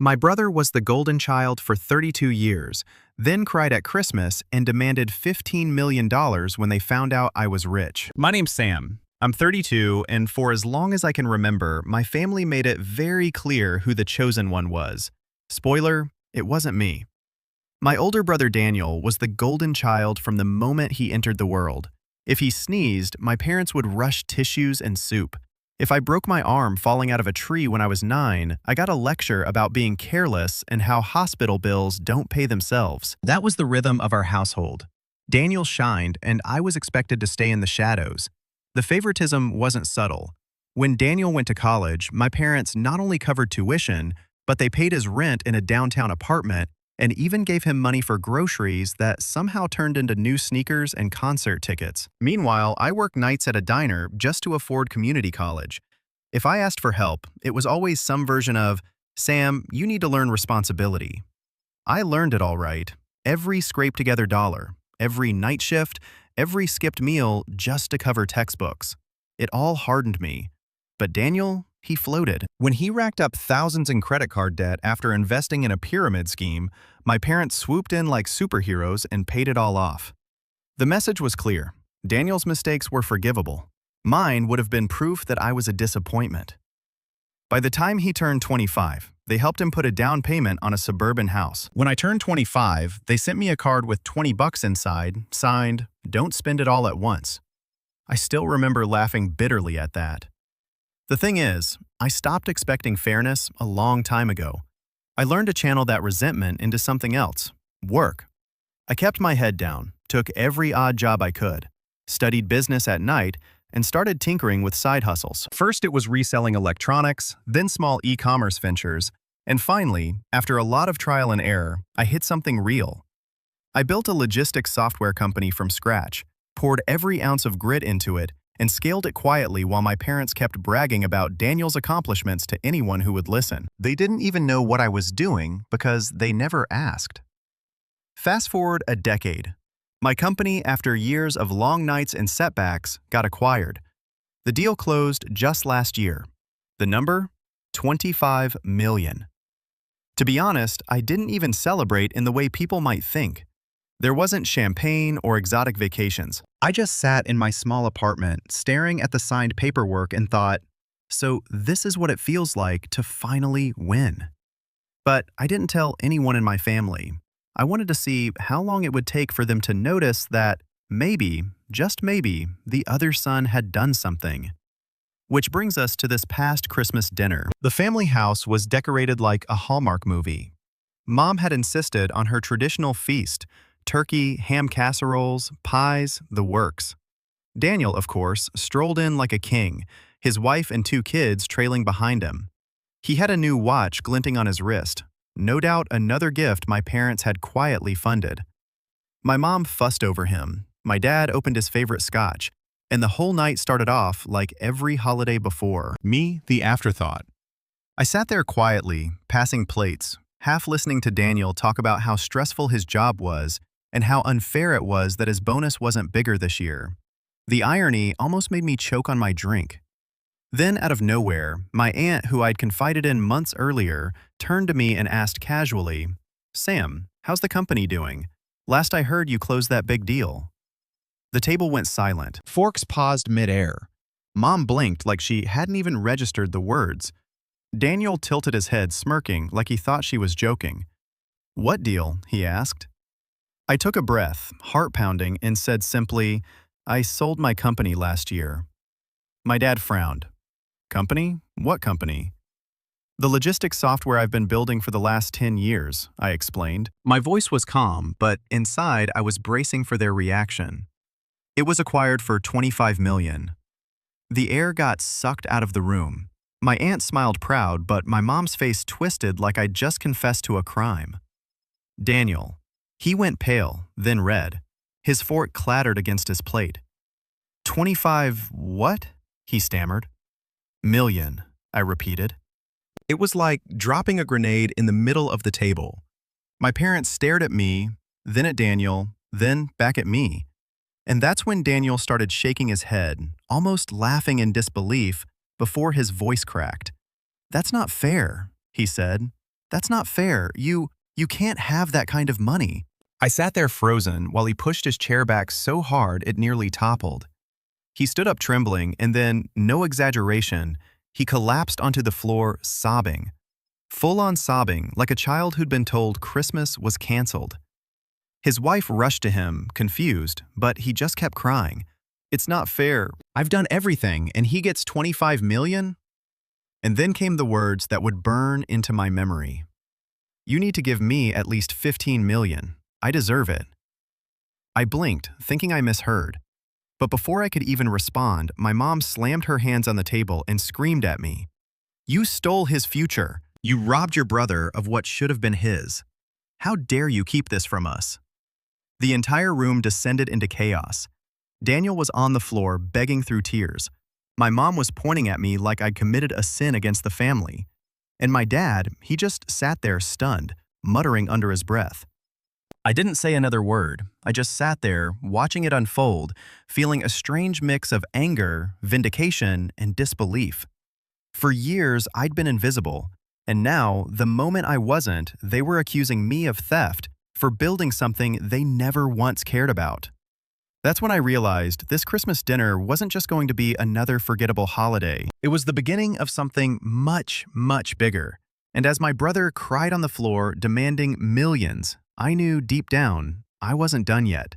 My brother was the golden child for 32 years, then cried at Christmas and demanded $15 million when they found out I was rich. My name's Sam. I'm 32, and for as long as I can remember, my family made it very clear who the chosen one was. Spoiler, it wasn't me. My older brother Daniel was the golden child from the moment he entered the world. If he sneezed, my parents would rush tissues and soup. If I broke my arm falling out of a tree when I was 9, I got a lecture about being careless and how hospital bills don't pay themselves. That was the rhythm of our household. Daniel shined, and I was expected to stay in the shadows. The favoritism wasn't subtle. When Daniel went to college, my parents not only covered tuition, but they paid his rent in a downtown apartment and even gave him money for groceries that somehow turned into new sneakers and concert tickets. Meanwhile, I worked nights at a diner just to afford community college. If I asked for help, it was always some version of, "Sam, you need to learn responsibility." I learned it all right. Every scraped-together dollar, every night shift, every skipped meal just to cover textbooks. It all hardened me. But Daniel, he floated. When he racked up thousands in credit card debt after investing in a pyramid scheme, my parents swooped in like superheroes and paid it all off. The message was clear. Daniel's mistakes were forgivable. Mine would have been proof that I was a disappointment. By the time he turned 25, they helped him put a down payment on a suburban house. When I turned 25, they sent me a card with $20 inside, signed, "Don't spend it all at once." I still remember laughing bitterly at that. The thing is, I stopped expecting fairness a long time ago. I learned to channel that resentment into something else, work. I kept my head down, took every odd job I could, studied business at night, and started tinkering with side hustles. First it was reselling electronics, then small e-commerce ventures, and finally, after a lot of trial and error, I hit something real. I built a logistics software company from scratch, poured every ounce of grit into it, and scaled it quietly while my parents kept bragging about Daniel's accomplishments to anyone who would listen. They didn't even know what I was doing because they never asked. Fast forward a decade. My company, after years of long nights and setbacks, got acquired. The deal closed just last year. The number? 25 million. To be honest, I didn't even celebrate in the way people might think. There wasn't champagne or exotic vacations. I just sat in my small apartment, staring at the signed paperwork and thought, so this is what it feels like to finally win. But I didn't tell anyone in my family. I wanted to see how long it would take for them to notice that maybe, just maybe, the other son had done something. Which brings us to this past Christmas dinner. The family house was decorated like a Hallmark movie. Mom had insisted on her traditional feast: turkey, ham casseroles, pies, the works. Daniel, of course, strolled in like a king, his wife and 2 kids trailing behind him. He had a new watch glinting on his wrist, no doubt another gift my parents had quietly funded. My mom fussed over him, my dad opened his favorite scotch, and the whole night started off like every holiday before. Me, the afterthought. I sat there quietly, passing plates, half listening to Daniel talk about how stressful his job was and how unfair it was that his bonus wasn't bigger this year. The irony almost made me choke on my drink. Then, out of nowhere, my aunt, who I'd confided in months earlier, turned to me and asked casually, "Sam, how's the company doing? Last I heard you closed that big deal." The table went silent. Forks paused mid-air. Mom blinked like she hadn't even registered the words. Daniel tilted his head, smirking like he thought she was joking. "What deal?" he asked. I took a breath, heart pounding, and said simply, "I sold my company last year." My dad frowned. "Company? What company?" "The logistics software I've been building for the last 10 years, I explained. My voice was calm, but inside I was bracing for their reaction. It was acquired for $25 million. The air got sucked out of the room. My aunt smiled proud, but my mom's face twisted like I'd just confessed to a crime. Daniel. He went pale, then red. His fork clattered against his plate. 25 what? He stammered. Million, I repeated. It was like dropping a grenade in the middle of the table. My parents stared at me, then at Daniel, then back at me. And that's when Daniel started shaking his head, almost laughing in disbelief, before his voice cracked. "That's not fair," he said. That's not fair. You can't have that kind of money. I sat there frozen while he pushed his chair back so hard it nearly toppled. He stood up trembling and then, no exaggeration, he collapsed onto the floor sobbing. Full-on sobbing, like a child who'd been told Christmas was canceled. His wife rushed to him, confused, but he just kept crying. It's not fair. I've done everything, and he gets 25 million? And then came the words that would burn into my memory. You need to give me at least 15 million. I deserve it. I blinked, thinking I misheard. But before I could even respond, my mom slammed her hands on the table and screamed at me. You stole his future. You robbed your brother of what should have been his. How dare you keep this from us? The entire room descended into chaos. Daniel was on the floor, begging through tears. My mom was pointing at me like I'd committed a sin against the family. And my dad, he just sat there stunned, muttering under his breath. I didn't say another word. I just sat there, watching it unfold, feeling a strange mix of anger, vindication, and disbelief. For years, I'd been invisible, and now, the moment I wasn't, they were accusing me of theft for building something they never once cared about. That's when I realized this Christmas dinner wasn't just going to be another forgettable holiday. It was the beginning of something much, much bigger. And as my brother cried on the floor, demanding millions, I knew deep down I wasn't done yet.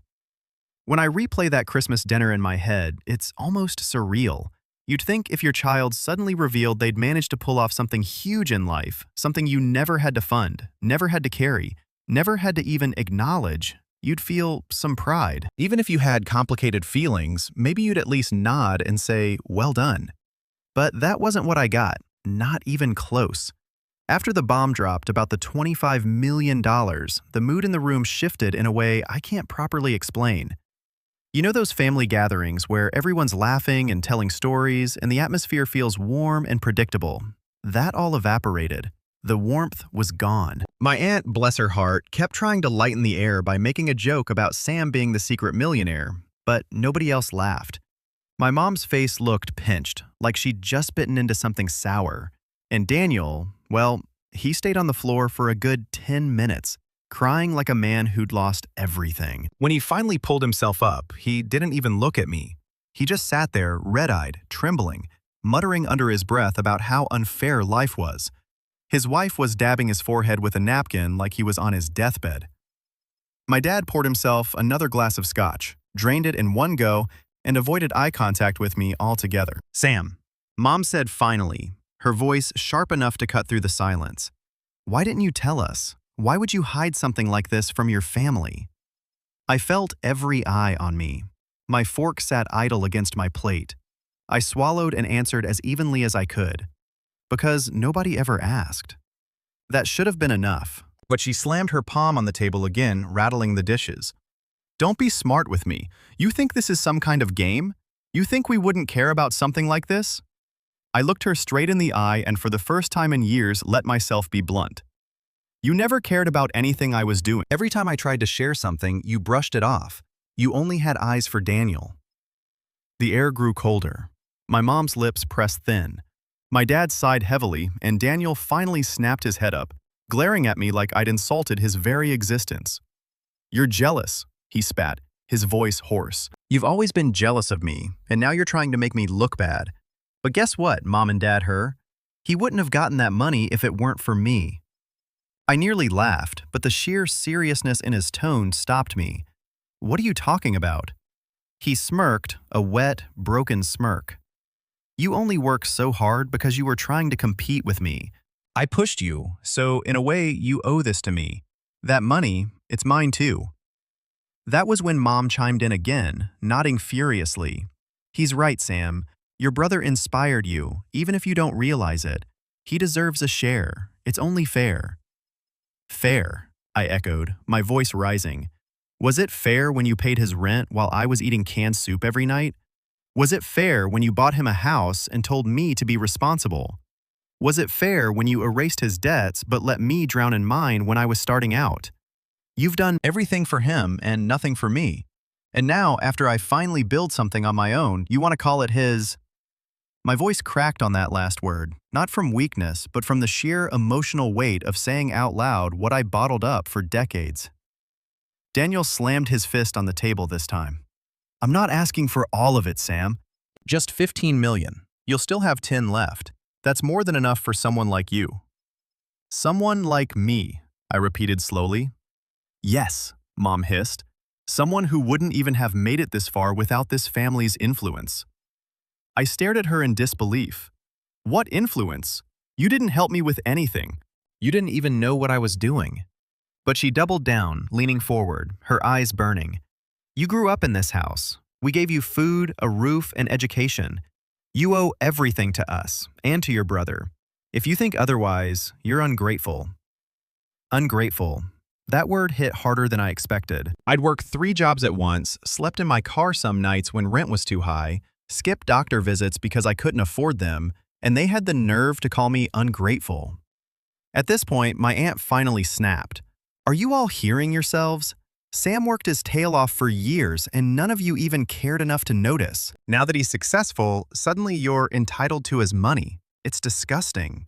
When I replay that Christmas dinner in my head, it's almost surreal. You'd think if your child suddenly revealed they'd managed to pull off something huge in life, something you never had to fund, never had to carry, never had to even acknowledge, you'd feel some pride. Even if you had complicated feelings, maybe you'd at least nod and say, well done. But that wasn't what I got, not even close. After the bomb dropped about the $25 million, the mood in the room shifted in a way I can't properly explain. You know those family gatherings where everyone's laughing and telling stories and the atmosphere feels warm and predictable? That all evaporated. The warmth was gone. My aunt, bless her heart, kept trying to lighten the air by making a joke about Sam being the secret millionaire, but nobody else laughed. My mom's face looked pinched, like she'd just bitten into something sour. And Daniel, well, he stayed on the floor for a good 10 minutes, crying like a man who'd lost everything. When he finally pulled himself up, he didn't even look at me. He just sat there, red-eyed, trembling, muttering under his breath about how unfair life was. His wife was dabbing his forehead with a napkin like he was on his deathbed. My dad poured himself another glass of scotch, drained it in one go, and avoided eye contact with me altogether. Sam, Mom said finally, her voice sharp enough to cut through the silence. Why didn't you tell us? Why would you hide something like this from your family? I felt every eye on me. My fork sat idle against my plate. I swallowed and answered as evenly as I could. Because nobody ever asked. That should have been enough. But she slammed her palm on the table again, rattling the dishes. Don't be smart with me. You think this is some kind of game? You think we wouldn't care about something like this? I looked her straight in the eye and for the first time in years let myself be blunt. You never cared about anything I was doing. Every time I tried to share something, you brushed it off. You only had eyes for Daniel. The air grew colder. My mom's lips pressed thin. My dad sighed heavily, and Daniel finally snapped his head up, glaring at me like I'd insulted his very existence. You're jealous, he spat, his voice hoarse. You've always been jealous of me, and now you're trying to make me look bad. But guess what, Mom and Dad He wouldn't have gotten that money if it weren't for me. I nearly laughed, but the sheer seriousness in his tone stopped me. What are you talking about? He smirked, a wet, broken smirk. You only work so hard because you were trying to compete with me. I pushed you, so in a way you owe this to me. That money, it's mine too. That was when Mom chimed in again, nodding furiously. He's right, Sam. Your brother inspired you, even if you don't realize it. He deserves a share. It's only fair. Fair, I echoed, my voice rising. Was it fair when you paid his rent while I was eating canned soup every night? Was it fair when you bought him a house and told me to be responsible? Was it fair when you erased his debts but let me drown in mine when I was starting out? You've done everything for him and nothing for me. And now, after I finally build something on my own, you want to call it his... My voice cracked on that last word, not from weakness, but from the sheer emotional weight of saying out loud what I bottled up for decades. Daniel slammed his fist on the table this time. I'm not asking for all of it, Sam. Just 15 million. You'll still have 10 left. That's more than enough for someone like you. Someone like me, I repeated slowly. Yes, Mom hissed. Someone who wouldn't even have made it this far without this family's influence. I stared at her in disbelief. What influence? You didn't help me with anything. You didn't even know what I was doing. But she doubled down, leaning forward, her eyes burning. You grew up in this house. We gave you food, a roof, and education. You owe everything to us, and to your brother. If you think otherwise, you're ungrateful. Ungrateful. That word hit harder than I expected. I'd worked 3 jobs at once, slept in my car some nights when rent was too high, skipped doctor visits because I couldn't afford them, and they had the nerve to call me ungrateful. At this point, my aunt finally snapped. Are you all hearing yourselves? Sam worked his tail off for years, and none of you even cared enough to notice. Now that he's successful, suddenly you're entitled to his money. It's disgusting.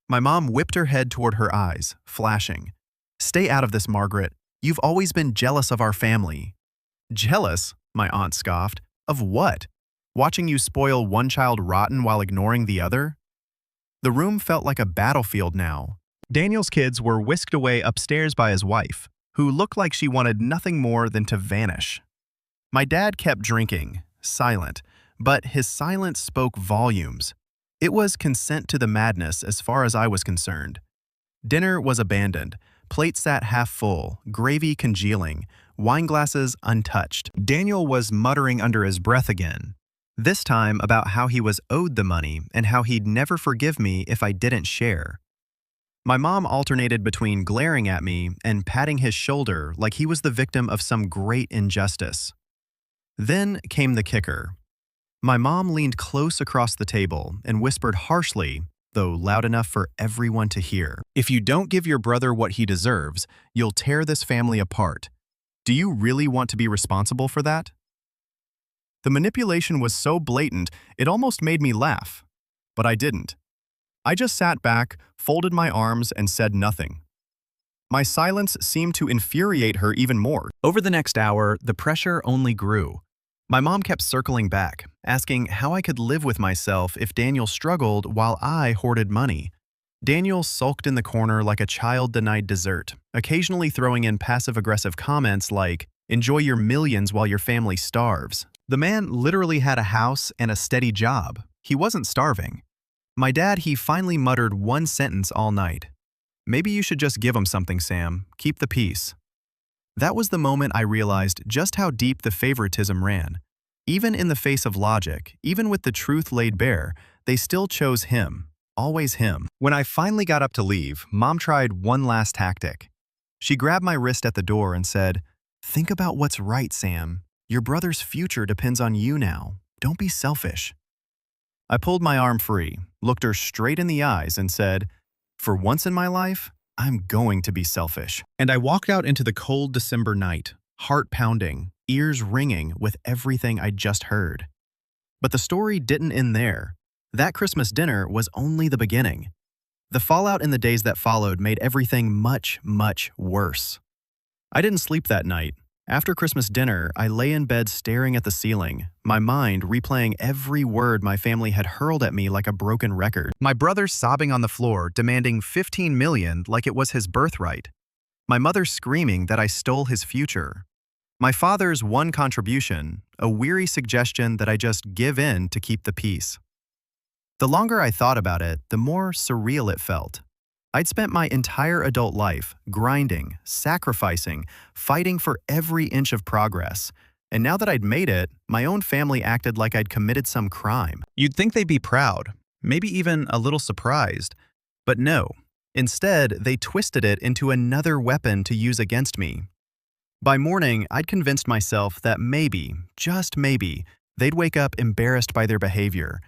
My mom whipped her head toward her eyes, flashing. Stay out of this, Margaret. You've always been jealous of our family. Jealous? My aunt scoffed. Of what? Watching you spoil one child rotten while ignoring the other? The room felt like a battlefield now. Daniel's kids were whisked away upstairs by his wife, who looked like she wanted nothing more than to vanish. My dad kept drinking, silent, but his silence spoke volumes. It was consent to the madness as far as I was concerned. Dinner was abandoned. Plates sat half full, gravy congealing, wine glasses untouched. Daniel was muttering under his breath again, this time about how he was owed the money and how he'd never forgive me if I didn't share. My mom alternated between glaring at me and patting his shoulder like he was the victim of some great injustice. Then came the kicker. My mom leaned close across the table and whispered harshly, though loud enough for everyone to hear. If you don't give your brother what he deserves, you'll tear this family apart. Do you really want to be responsible for that? The manipulation was so blatant, it almost made me laugh. But I didn't. I just sat back, folded my arms, and said nothing. My silence seemed to infuriate her even more. Over the next hour, the pressure only grew. My mom kept circling back, asking how I could live with myself if Daniel struggled while I hoarded money. Daniel sulked in the corner like a child denied dessert, occasionally throwing in passive-aggressive comments like, "Enjoy your millions while your family starves." The man literally had a house and a steady job. He wasn't starving. My dad, he finally muttered one sentence all night. "Maybe you should just give him something, Sam. Keep the peace." That was the moment I realized just how deep the favoritism ran. Even in the face of logic, even with the truth laid bare, they still chose him. Always him. When I finally got up to leave, Mom tried one last tactic. She grabbed my wrist at the door and said, "Think about what's right, Sam. Your brother's future depends on you now. Don't be selfish." I pulled my arm free, looked her straight in the eyes, and said, "For once in my life, I'm going to be selfish." And I walked out into the cold December night, heart pounding, ears ringing with everything I'd just heard. But the story didn't end there. That Christmas dinner was only the beginning. The fallout in the days that followed made everything much, much worse. I didn't sleep that night. After Christmas dinner, I lay in bed staring at the ceiling, my mind replaying every word my family had hurled at me like a broken record. My brother sobbing on the floor, demanding $15 million like it was his birthright. My mother screaming that I stole his future. My father's one contribution, a weary suggestion that I just give in to keep the peace. The longer I thought about it, the more surreal it felt. I'd spent my entire adult life grinding, sacrificing, fighting for every inch of progress. And now that I'd made it, my own family acted like I'd committed some crime. You'd think they'd be proud, maybe even a little surprised. But no. Instead, they twisted it into another weapon to use against me. By morning, I'd convinced myself that maybe, just maybe, they'd wake up embarrassed by their behavior.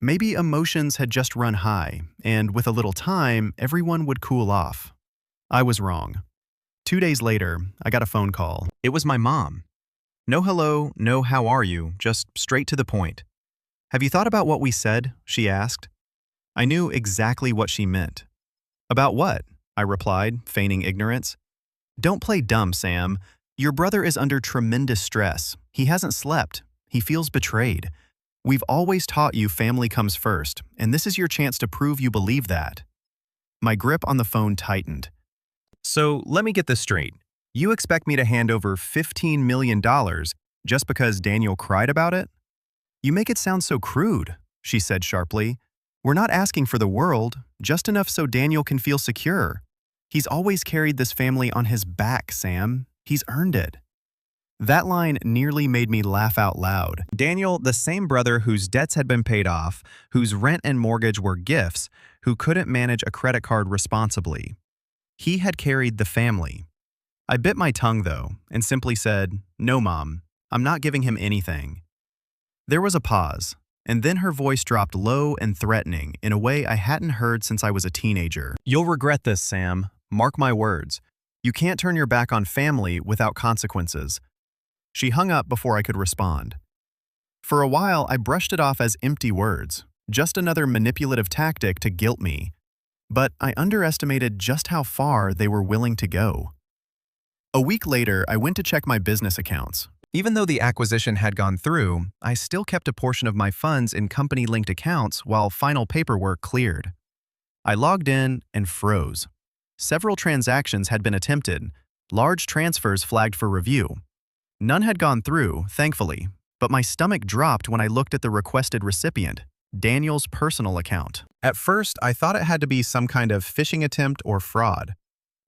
Maybe emotions had just run high, and with a little time, everyone would cool off. I was wrong. 2 days later, I got a phone call. It was my mom. No hello, no how are you, just straight to the point. Have you thought about what we said? She asked. I knew exactly what she meant. About what? I replied, feigning ignorance. Don't play dumb, Sam. Your brother is under tremendous stress. He hasn't slept. He feels betrayed. We've always taught you family comes first, and this is your chance to prove you believe that. My grip on the phone tightened. So let me get this straight. You expect me to hand over $15 million just because Daniel cried about it? You make it sound so crude, she said sharply. We're not asking for the world, just enough so Daniel can feel secure. He's always carried this family on his back, Sam. He's earned it. That line nearly made me laugh out loud. Daniel, the same brother whose debts had been paid off, whose rent and mortgage were gifts, who couldn't manage a credit card responsibly. He had carried the family. I bit my tongue, though, and simply said, No, Mom, I'm not giving him anything. There was a pause, and then her voice dropped low and threatening in a way I hadn't heard since I was a teenager. You'll regret this, Sam. Mark my words. You can't turn your back on family without consequences. She hung up before I could respond. For a while, I brushed it off as empty words, just another manipulative tactic to guilt me. But I underestimated just how far they were willing to go. A week later, I went to check my business accounts. Even though the acquisition had gone through, I still kept a portion of my funds in company-linked accounts while final paperwork cleared. I logged in and froze. Several transactions had been attempted, large transfers flagged for review. None had gone through, thankfully, but my stomach dropped when I looked at the requested recipient, Daniel's personal account. At first, I thought it had to be some kind of phishing attempt or fraud.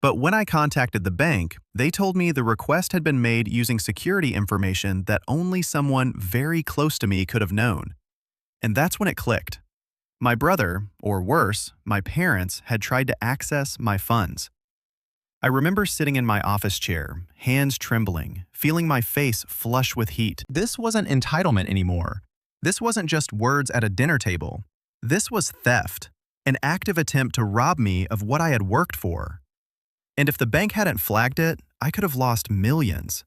But when I contacted the bank, they told me the request had been made using security information that only someone very close to me could have known. And that's when it clicked. My brother, or worse, my parents, had tried to access my funds. I remember sitting in my office chair, hands trembling, feeling my face flush with heat. This wasn't entitlement anymore. This wasn't just words at a dinner table. This was theft, an active attempt to rob me of what I had worked for. And if the bank hadn't flagged it, I could have lost millions.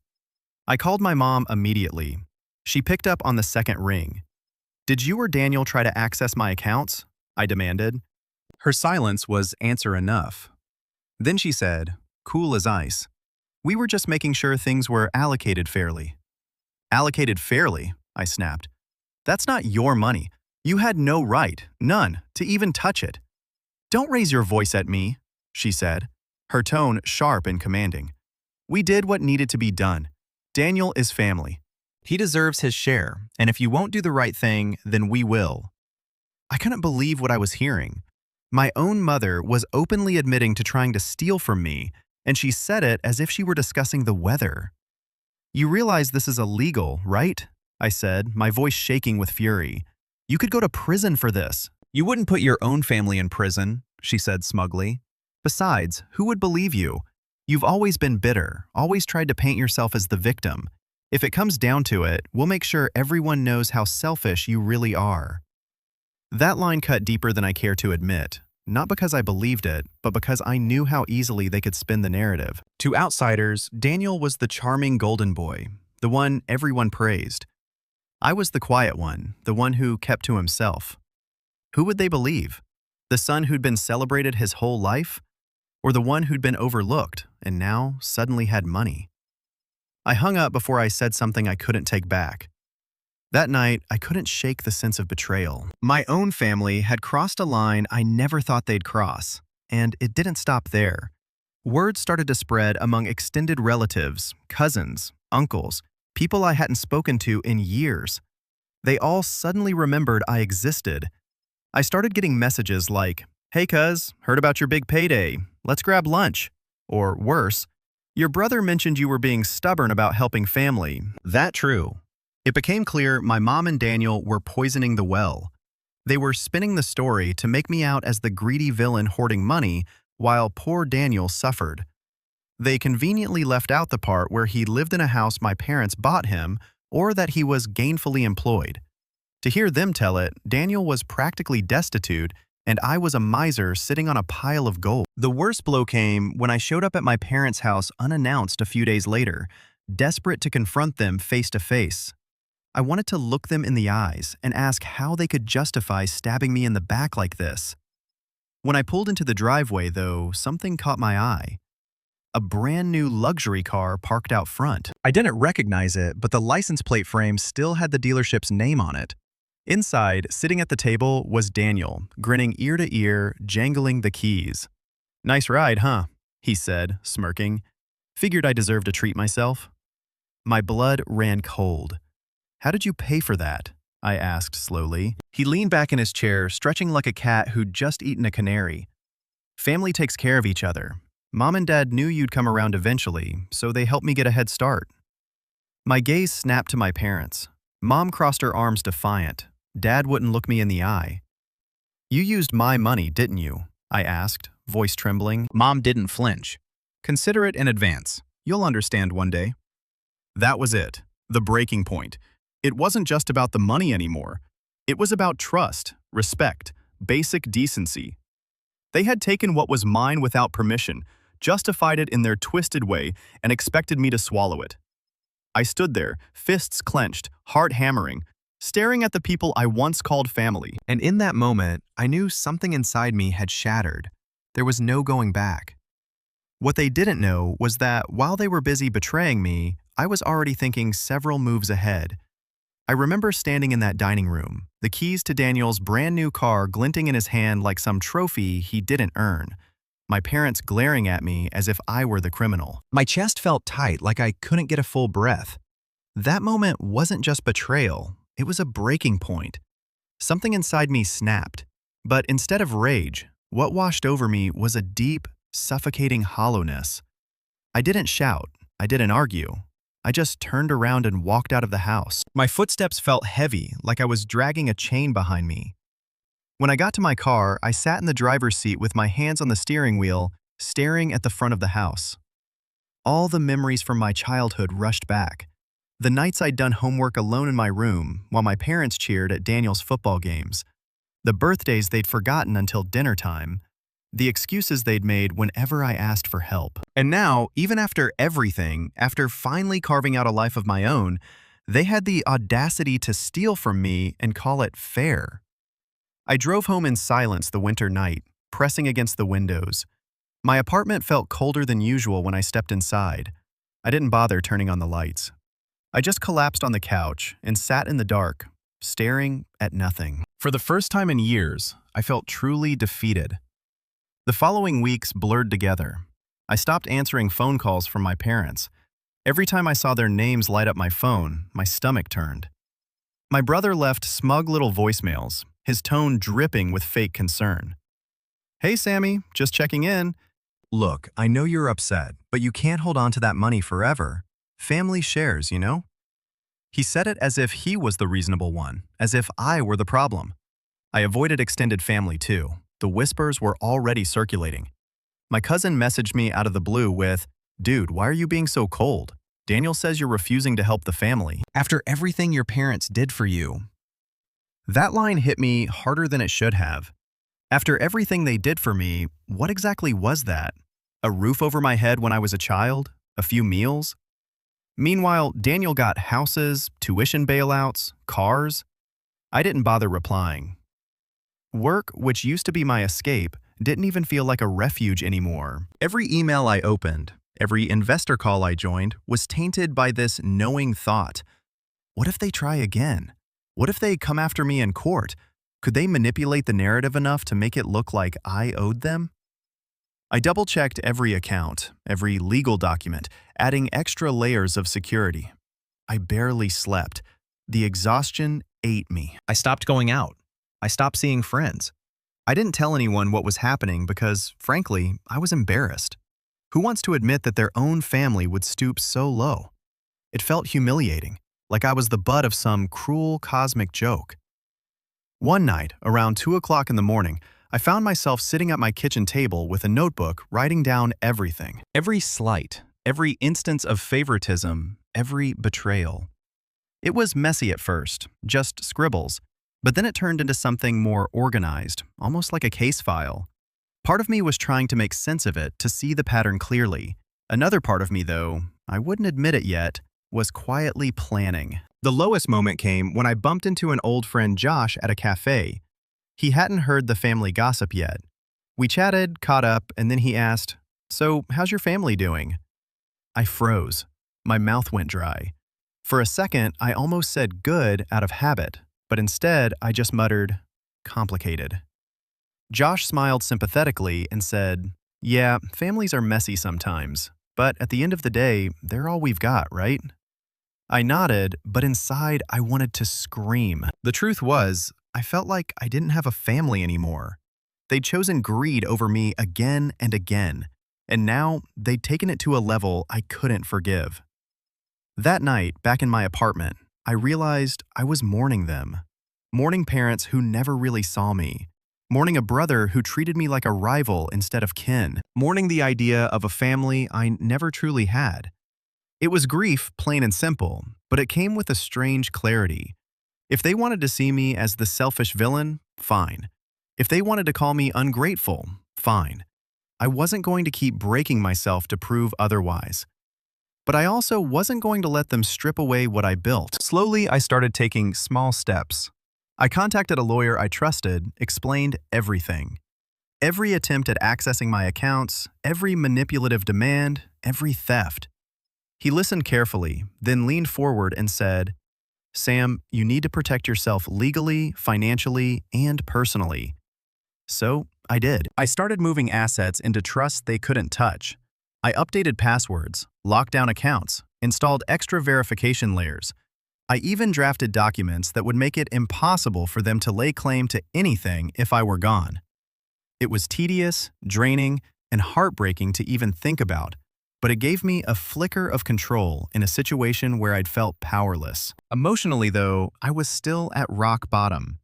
I called my mom immediately. She picked up on the second ring. Did you or Daniel try to access my accounts? I demanded. Her silence was answer enough. Then she said, cool as ice, we were just making sure things were allocated fairly. Allocated fairly? I snapped. That's not your money. You had no right, none, to even touch it. Don't raise your voice at me, she said, her tone sharp and commanding. We did what needed to be done. Daniel is family. He deserves his share, and if you won't do the right thing, then we will. I couldn't believe what I was hearing. My own mother was openly admitting to trying to steal from me, and she said it as if she were discussing the weather. You realize this is illegal, right? I said, my voice shaking with fury. You could go to prison for this. You wouldn't put your own family in prison, she said smugly. Besides, who would believe you? You've always been bitter, always tried to paint yourself as the victim. If it comes down to it, we'll make sure everyone knows how selfish you really are. That line cut deeper than I care to admit, not because I believed it, but because I knew how easily they could spin the narrative. To outsiders, Daniel was the charming golden boy, the one everyone praised. I was the quiet one, the one who kept to himself. Who would they believe? The son who'd been celebrated his whole life? Or the one who'd been overlooked and now suddenly had money? I hung up before I said something I couldn't take back. That night, I couldn't shake the sense of betrayal. My own family had crossed a line I never thought they'd cross, and it didn't stop there. Word started to spread among extended relatives, cousins, uncles, people I hadn't spoken to in years. They all suddenly remembered I existed. I started getting messages like, "Hey cuz, heard about your big payday. Let's grab lunch." Or worse, "Your brother mentioned you were being stubborn about helping family." That true. It became clear my mom and Daniel were poisoning the well. They were spinning the story to make me out as the greedy villain hoarding money while poor Daniel suffered. They conveniently left out the part where he lived in a house my parents bought him or that he was gainfully employed. To hear them tell it, Daniel was practically destitute and I was a miser sitting on a pile of gold. The worst blow came when I showed up at my parents' house unannounced a few days later, desperate to confront them face to face. I wanted to look them in the eyes and ask how they could justify stabbing me in the back like this. When I pulled into the driveway, though, something caught my eye. A brand new luxury car parked out front. I didn't recognize it, but the license plate frame still had the dealership's name on it. Inside, sitting at the table, was Daniel, grinning ear to ear, jangling the keys. "Nice ride, huh?" he said, smirking. "Figured I deserved to treat myself." My blood ran cold. "How did you pay for that?" I asked slowly. He leaned back in his chair, stretching like a cat who'd just eaten a canary. "Family takes care of each other. Mom and Dad knew you'd come around eventually, so they helped me get a head start." My gaze snapped to my parents. Mom crossed her arms defiant. Dad wouldn't look me in the eye. "You used my money, didn't you?" I asked, voice trembling. Mom didn't flinch. "Consider it in advance. You'll understand one day." That was it, the breaking point. It wasn't just about the money anymore. It was about trust, respect, basic decency. They had taken what was mine without permission, justified it in their twisted way, and expected me to swallow it. I stood there, fists clenched, heart hammering, staring at the people I once called family. And in that moment, I knew something inside me had shattered. There was no going back. What they didn't know was that while they were busy betraying me, I was already thinking several moves ahead. I remember standing in that dining room, the keys to Daniel's brand new car glinting in his hand like some trophy he didn't earn. My parents glaring at me as if I were the criminal. My chest felt tight, like I couldn't get a full breath. That moment wasn't just betrayal, it was a breaking point. Something inside me snapped. But instead of rage, what washed over me was a deep, suffocating hollowness. I didn't shout, I didn't argue. I just turned around and walked out of the house. My footsteps felt heavy, like I was dragging a chain behind me. When I got to my car, I sat in the driver's seat with my hands on the steering wheel, staring at the front of the house. All the memories from my childhood rushed back. The nights I'd done homework alone in my room, while my parents cheered at Daniel's football games. The birthdays they'd forgotten until dinner time. The excuses they'd made whenever I asked for help. And now, even after everything, after finally carving out a life of my own, they had the audacity to steal from me and call it fair. I drove home in silence the winter night, pressing against the windows. My apartment felt colder than usual when I stepped inside. I didn't bother turning on the lights. I just collapsed on the couch and sat in the dark, staring at nothing. For the first time in years, I felt truly defeated. The following weeks blurred together. I stopped answering phone calls from my parents. Every time I saw their names light up my phone, my stomach turned. My brother left smug little voicemails, his tone dripping with fake concern. "Hey, Sammy, just checking in. Look, I know you're upset, but you can't hold on to that money forever. Family shares, you know?" He said it as if he was the reasonable one, as if I were the problem. I avoided extended family too. The whispers were already circulating. My cousin messaged me out of the blue with, "Dude, why are you being so cold? Daniel says you're refusing to help the family after everything your parents did for you." That line hit me harder than it should have. After everything they did for me, what exactly was that? A roof over my head when I was a child? A few meals? Meanwhile, Daniel got houses, tuition bailouts, cars. I didn't bother replying. Work, which used to be my escape, didn't even feel like a refuge anymore. Every email I opened, every investor call I joined, was tainted by this knowing thought. What if they try again? What if they come after me in court? Could they manipulate the narrative enough to make it look like I owed them? I double-checked every account, every legal document, adding extra layers of security. I barely slept. The exhaustion ate me. I stopped going out. I stopped seeing friends. I didn't tell anyone what was happening because, frankly, I was embarrassed. Who wants to admit that their own family would stoop so low? It felt humiliating, like I was the butt of some cruel cosmic joke. One night, around 2 o'clock in the morning, I found myself sitting at my kitchen table with a notebook writing down everything. Every slight, every instance of favoritism, every betrayal. It was messy at first, just scribbles, but then it turned into something more organized, almost like a case file. Part of me was trying to make sense of it, to see the pattern clearly. Another part of me, though, I wouldn't admit it yet, was quietly planning. The lowest moment came when I bumped into an old friend Josh at a cafe. He hadn't heard the family gossip yet. We chatted, caught up, and then he asked, "So, how's your family doing?" I froze. My mouth went dry. For a second, I almost said good out of habit, but instead I just muttered, complicated. Josh smiled sympathetically and said, "Yeah, families are messy sometimes, but at the end of the day, they're all we've got, right?" I nodded, but inside I wanted to scream. The truth was, I felt like I didn't have a family anymore. They'd chosen greed over me again and again, and now they'd taken it to a level I couldn't forgive. That night, back in my apartment, I realized I was mourning them. Mourning parents who never really saw me. Mourning a brother who treated me like a rival instead of kin. Mourning the idea of a family I never truly had. It was grief, plain and simple, but it came with a strange clarity. If they wanted to see me as the selfish villain, fine. If they wanted to call me ungrateful, fine. I wasn't going to keep breaking myself to prove otherwise. But I also wasn't going to let them strip away what I built. Slowly, I started taking small steps. I contacted a lawyer I trusted, explained everything. Every attempt at accessing my accounts, every manipulative demand, every theft. He listened carefully, then leaned forward and said, "Sam, you need to protect yourself legally, financially, and personally." So I did. I started moving assets into trusts they couldn't touch. I updated passwords, locked down accounts, installed extra verification layers. I even drafted documents that would make it impossible for them to lay claim to anything if I were gone. It was tedious, draining, and heartbreaking to even think about, but it gave me a flicker of control in a situation where I'd felt powerless. Emotionally, though, I was still at rock bottom.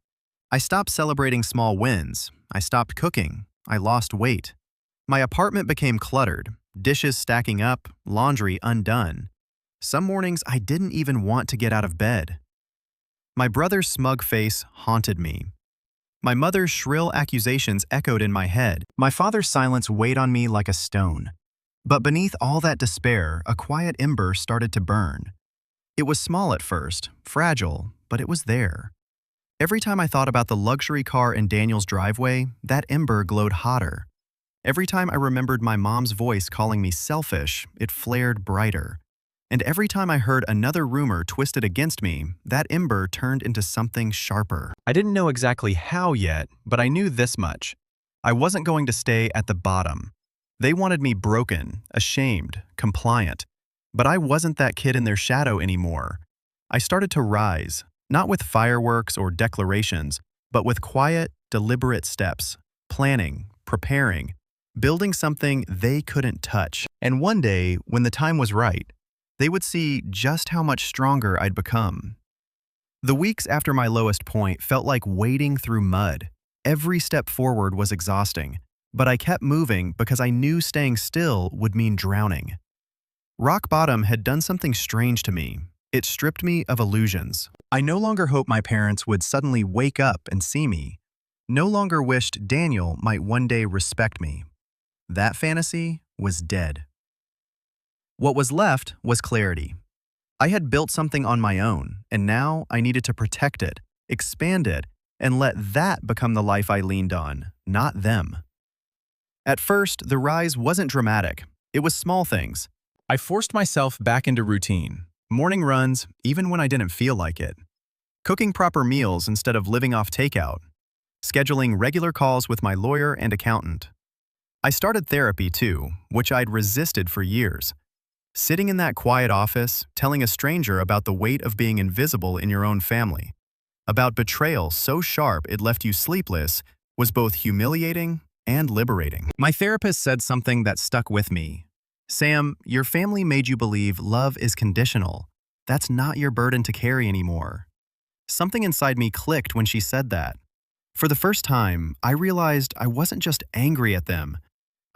I stopped celebrating small wins. I stopped cooking. I lost weight. My apartment became cluttered, dishes stacking up, laundry undone. Some mornings I didn't even want to get out of bed. My brother's smug face haunted me. My mother's shrill accusations echoed in my head. My father's silence weighed on me like a stone. But beneath all that despair, a quiet ember started to burn. It was small at first, fragile, but it was there. Every time I thought about the luxury car in Daniel's driveway, that ember glowed hotter. Every time I remembered my mom's voice calling me selfish, it flared brighter. And every time I heard another rumor twisted against me, that ember turned into something sharper. I didn't know exactly how yet, but I knew this much. I wasn't going to stay at the bottom. They wanted me broken, ashamed, compliant. But I wasn't that kid in their shadow anymore. I started to rise, not with fireworks or declarations, but with quiet, deliberate steps, planning, preparing, building something they couldn't touch. And one day, when the time was right, they would see just how much stronger I'd become. The weeks after my lowest point felt like wading through mud. Every step forward was exhausting, but I kept moving because I knew staying still would mean drowning. Rock bottom had done something strange to me. It stripped me of illusions. I no longer hoped my parents would suddenly wake up and see me. No longer wished Daniel might one day respect me. That fantasy was dead. What was left was clarity. I had built something on my own, and now I needed to protect it, expand it, and let that become the life I leaned on, not them. At first, the rise wasn't dramatic. It was small things. I forced myself back into routine. Morning runs, even when I didn't feel like it. Cooking proper meals instead of living off takeout. Scheduling regular calls with my lawyer and accountant. I started therapy too, which I'd resisted for years. Sitting in that quiet office, telling a stranger about the weight of being invisible in your own family, about betrayal so sharp it left you sleepless, was both humiliating and liberating. My therapist said something that stuck with me. "Sam, your family made you believe love is conditional. That's not your burden to carry anymore." Something inside me clicked when she said that. For the first time, I realized I wasn't just angry at them.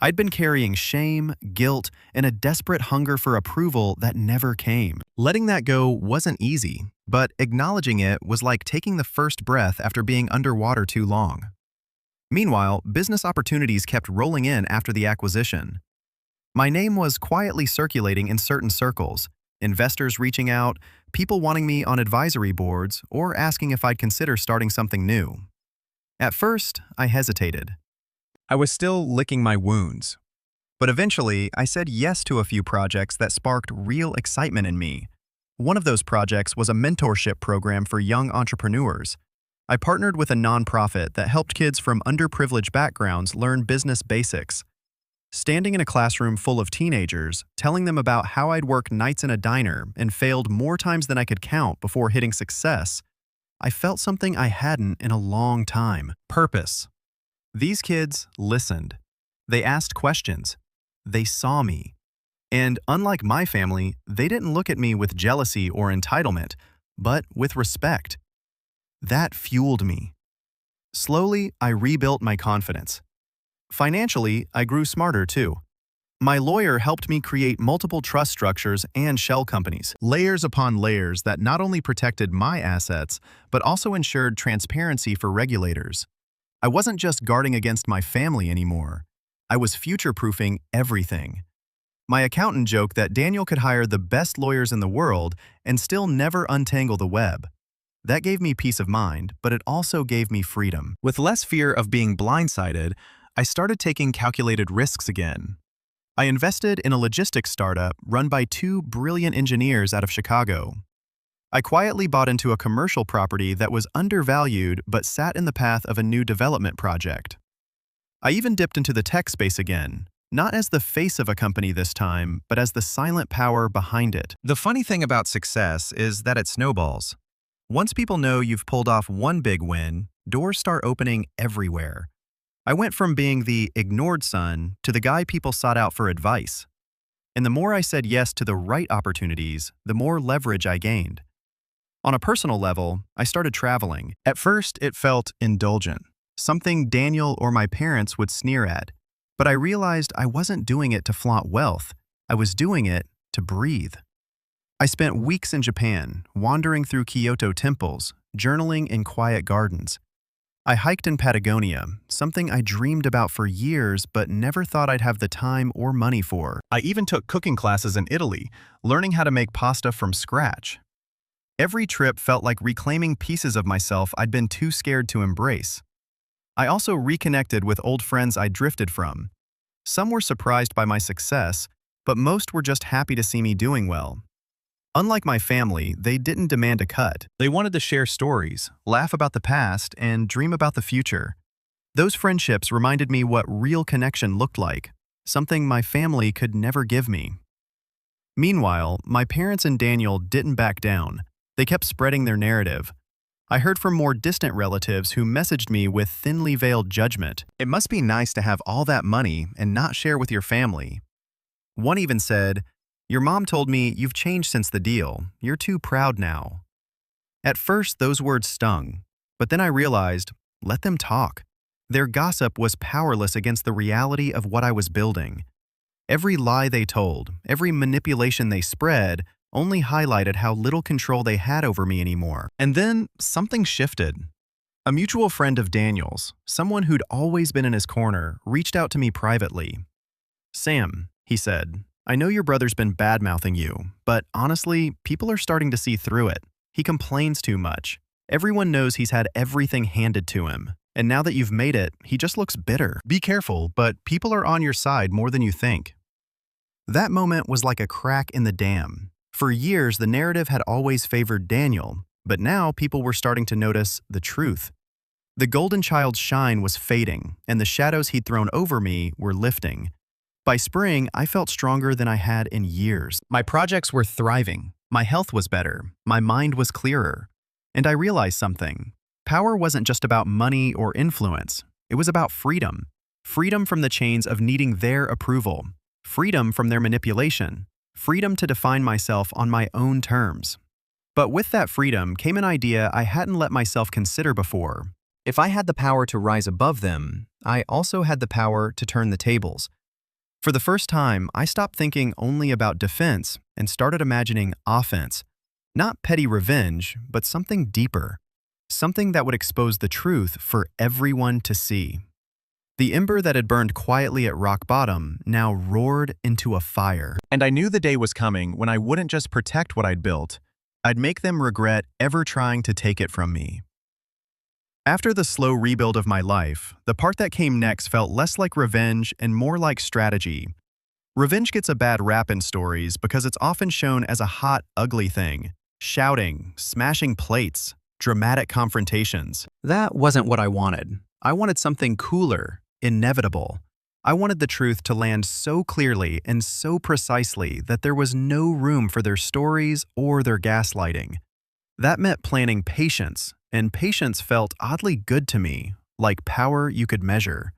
I'd been carrying shame, guilt, and a desperate hunger for approval that never came. Letting that go wasn't easy, but acknowledging it was like taking the first breath after being underwater too long. Meanwhile, business opportunities kept rolling in after the acquisition. My name was quietly circulating in certain circles, Investors reaching out, people wanting me on advisory boards, or asking if I'd consider starting something new. At first, I hesitated. I was still licking my wounds. But eventually, I said yes to a few projects that sparked real excitement in me. One of those projects was a mentorship program for young entrepreneurs. I partnered with a nonprofit that helped kids from underprivileged backgrounds learn business basics. Standing in a classroom full of teenagers, telling them about how I'd work nights in a diner and failed more times than I could count before hitting success, I felt something I hadn't in a long time: purpose. These kids listened. They asked questions. They saw me. And unlike my family, they didn't look at me with jealousy or entitlement, but with respect. That fueled me. Slowly, I rebuilt my confidence. Financially, I grew smarter too. My lawyer helped me create multiple trust structures and shell companies, layers upon layers that not only protected my assets, but also ensured transparency for regulators. I wasn't just guarding against my family anymore. I was future-proofing everything. My accountant joked that Daniel could hire the best lawyers in the world and still never untangle the web. That gave me peace of mind, but it also gave me freedom. With less fear of being blindsided, I started taking calculated risks again. I invested in a logistics startup run by two brilliant engineers out of Chicago. I quietly bought into a commercial property that was undervalued but sat in the path of a new development project. I even dipped into the tech space again, not as the face of a company this time, but as the silent power behind it. The funny thing about success is that it snowballs. Once people know you've pulled off one big win, doors start opening everywhere. I went from being the ignored son to the guy people sought out for advice. And the more I said yes to the right opportunities, the more leverage I gained. On a personal level, I started traveling. At first, it felt indulgent, something Daniel or my parents would sneer at. But I realized I wasn't doing it to flaunt wealth. I was doing it to breathe. I spent weeks in Japan, wandering through Kyoto temples, journaling in quiet gardens. I hiked in Patagonia, something I dreamed about for years but never thought I'd have the time or money for. I even took cooking classes in Italy, learning how to make pasta from scratch. Every trip felt like reclaiming pieces of myself I'd been too scared to embrace. I also reconnected with old friends I drifted from. Some were surprised by my success, but most were just happy to see me doing well. Unlike my family, they didn't demand a cut. They wanted to share stories, laugh about the past, and dream about the future. Those friendships reminded me what real connection looked like, something my family could never give me. Meanwhile, my parents and Daniel didn't back down. They kept spreading their narrative. I heard from more distant relatives who messaged me with thinly veiled judgment. It must be nice to have all that money and not share with your family. One even said, "Your mom told me you've changed since the deal. You're too proud now." At first, those words stung, but then I realized, let them talk. Their gossip was powerless against the reality of what I was building. Every lie they told, every manipulation they spread, only highlighted how little control they had over me anymore. And then something shifted. A mutual friend of Daniel's, someone who'd always been in his corner, reached out to me privately. "Sam," he said, "I know your brother's been bad-mouthing you, but honestly, people are starting to see through it. He complains too much. Everyone knows he's had everything handed to him, and now that you've made it, he just looks bitter. Be careful, but people are on your side more than you think." That moment was like a crack in the dam. For years, the narrative had always favored Daniel, but now people were starting to notice the truth. The golden child's shine was fading, and the shadows he'd thrown over me were lifting. By spring, I felt stronger than I had in years. My projects were thriving, my health was better, my mind was clearer. And I realized something. Power wasn't just about money or influence. It was about freedom. Freedom from the chains of needing their approval. Freedom from their manipulation. Freedom to define myself on my own terms. But with that freedom came an idea I hadn't let myself consider before. If I had the power to rise above them, I also had the power to turn the tables. For the first time, I stopped thinking only about defense and started imagining offense. Not petty revenge, but something deeper. Something that would expose the truth for everyone to see. The ember that had burned quietly at rock bottom now roared into a fire. And I knew the day was coming when I wouldn't just protect what I'd built, I'd make them regret ever trying to take it from me. After the slow rebuild of my life, the part that came next felt less like revenge and more like strategy. Revenge gets a bad rap in stories because it's often shown as a hot, ugly thing. Shouting, smashing plates, dramatic confrontations. That wasn't what I wanted. I wanted something cooler, inevitable. I wanted the truth to land so clearly and so precisely that there was no room for their stories or their gaslighting. That meant planning patience, and patience felt oddly good to me, like power you could measure.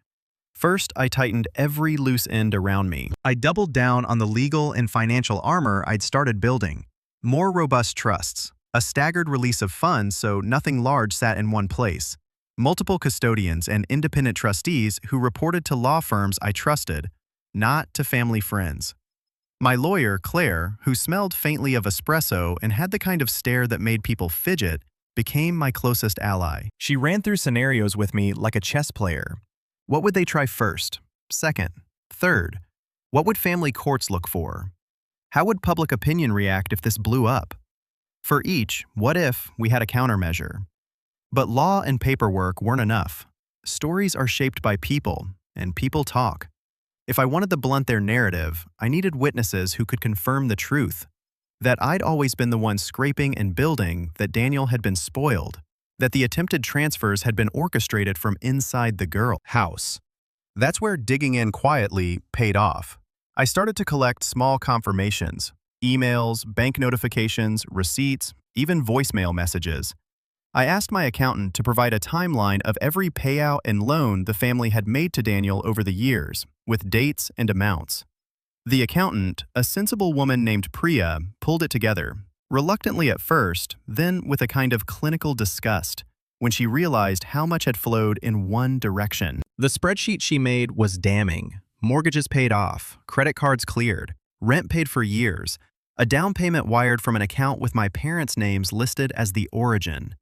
First, I tightened every loose end around me. I doubled down on the legal and financial armor I'd started building. More robust trusts, a staggered release of funds so nothing large sat in one place, multiple custodians and independent trustees who reported to law firms I trusted, not to family friends. My lawyer, Claire, who smelled faintly of espresso and had the kind of stare that made people fidget, became my closest ally. She ran through scenarios with me like a chess player. What would they try first? Second? Third? What would family courts look for? How would public opinion react if this blew up? For each, what if we had a countermeasure? But law and paperwork weren't enough. Stories are shaped by people, and people talk. If I wanted to blunt their narrative, I needed witnesses who could confirm the truth. That I'd always been the one scraping and building, that Daniel had been spoiled, that the attempted transfers had been orchestrated from inside the girl house. That's where digging in quietly paid off. I started to collect small confirmations, emails, bank notifications, receipts, even voicemail messages. I asked my accountant to provide a timeline of every payout and loan the family had made to Daniel over the years, with dates and amounts. The accountant, a sensible woman named Priya, pulled it together, reluctantly at first, then with a kind of clinical disgust, when she realized how much had flowed in one direction. The spreadsheet she made was damning. Mortgages paid off, credit cards cleared, rent paid for years, a down payment wired from an account with my parents' names listed as the origin.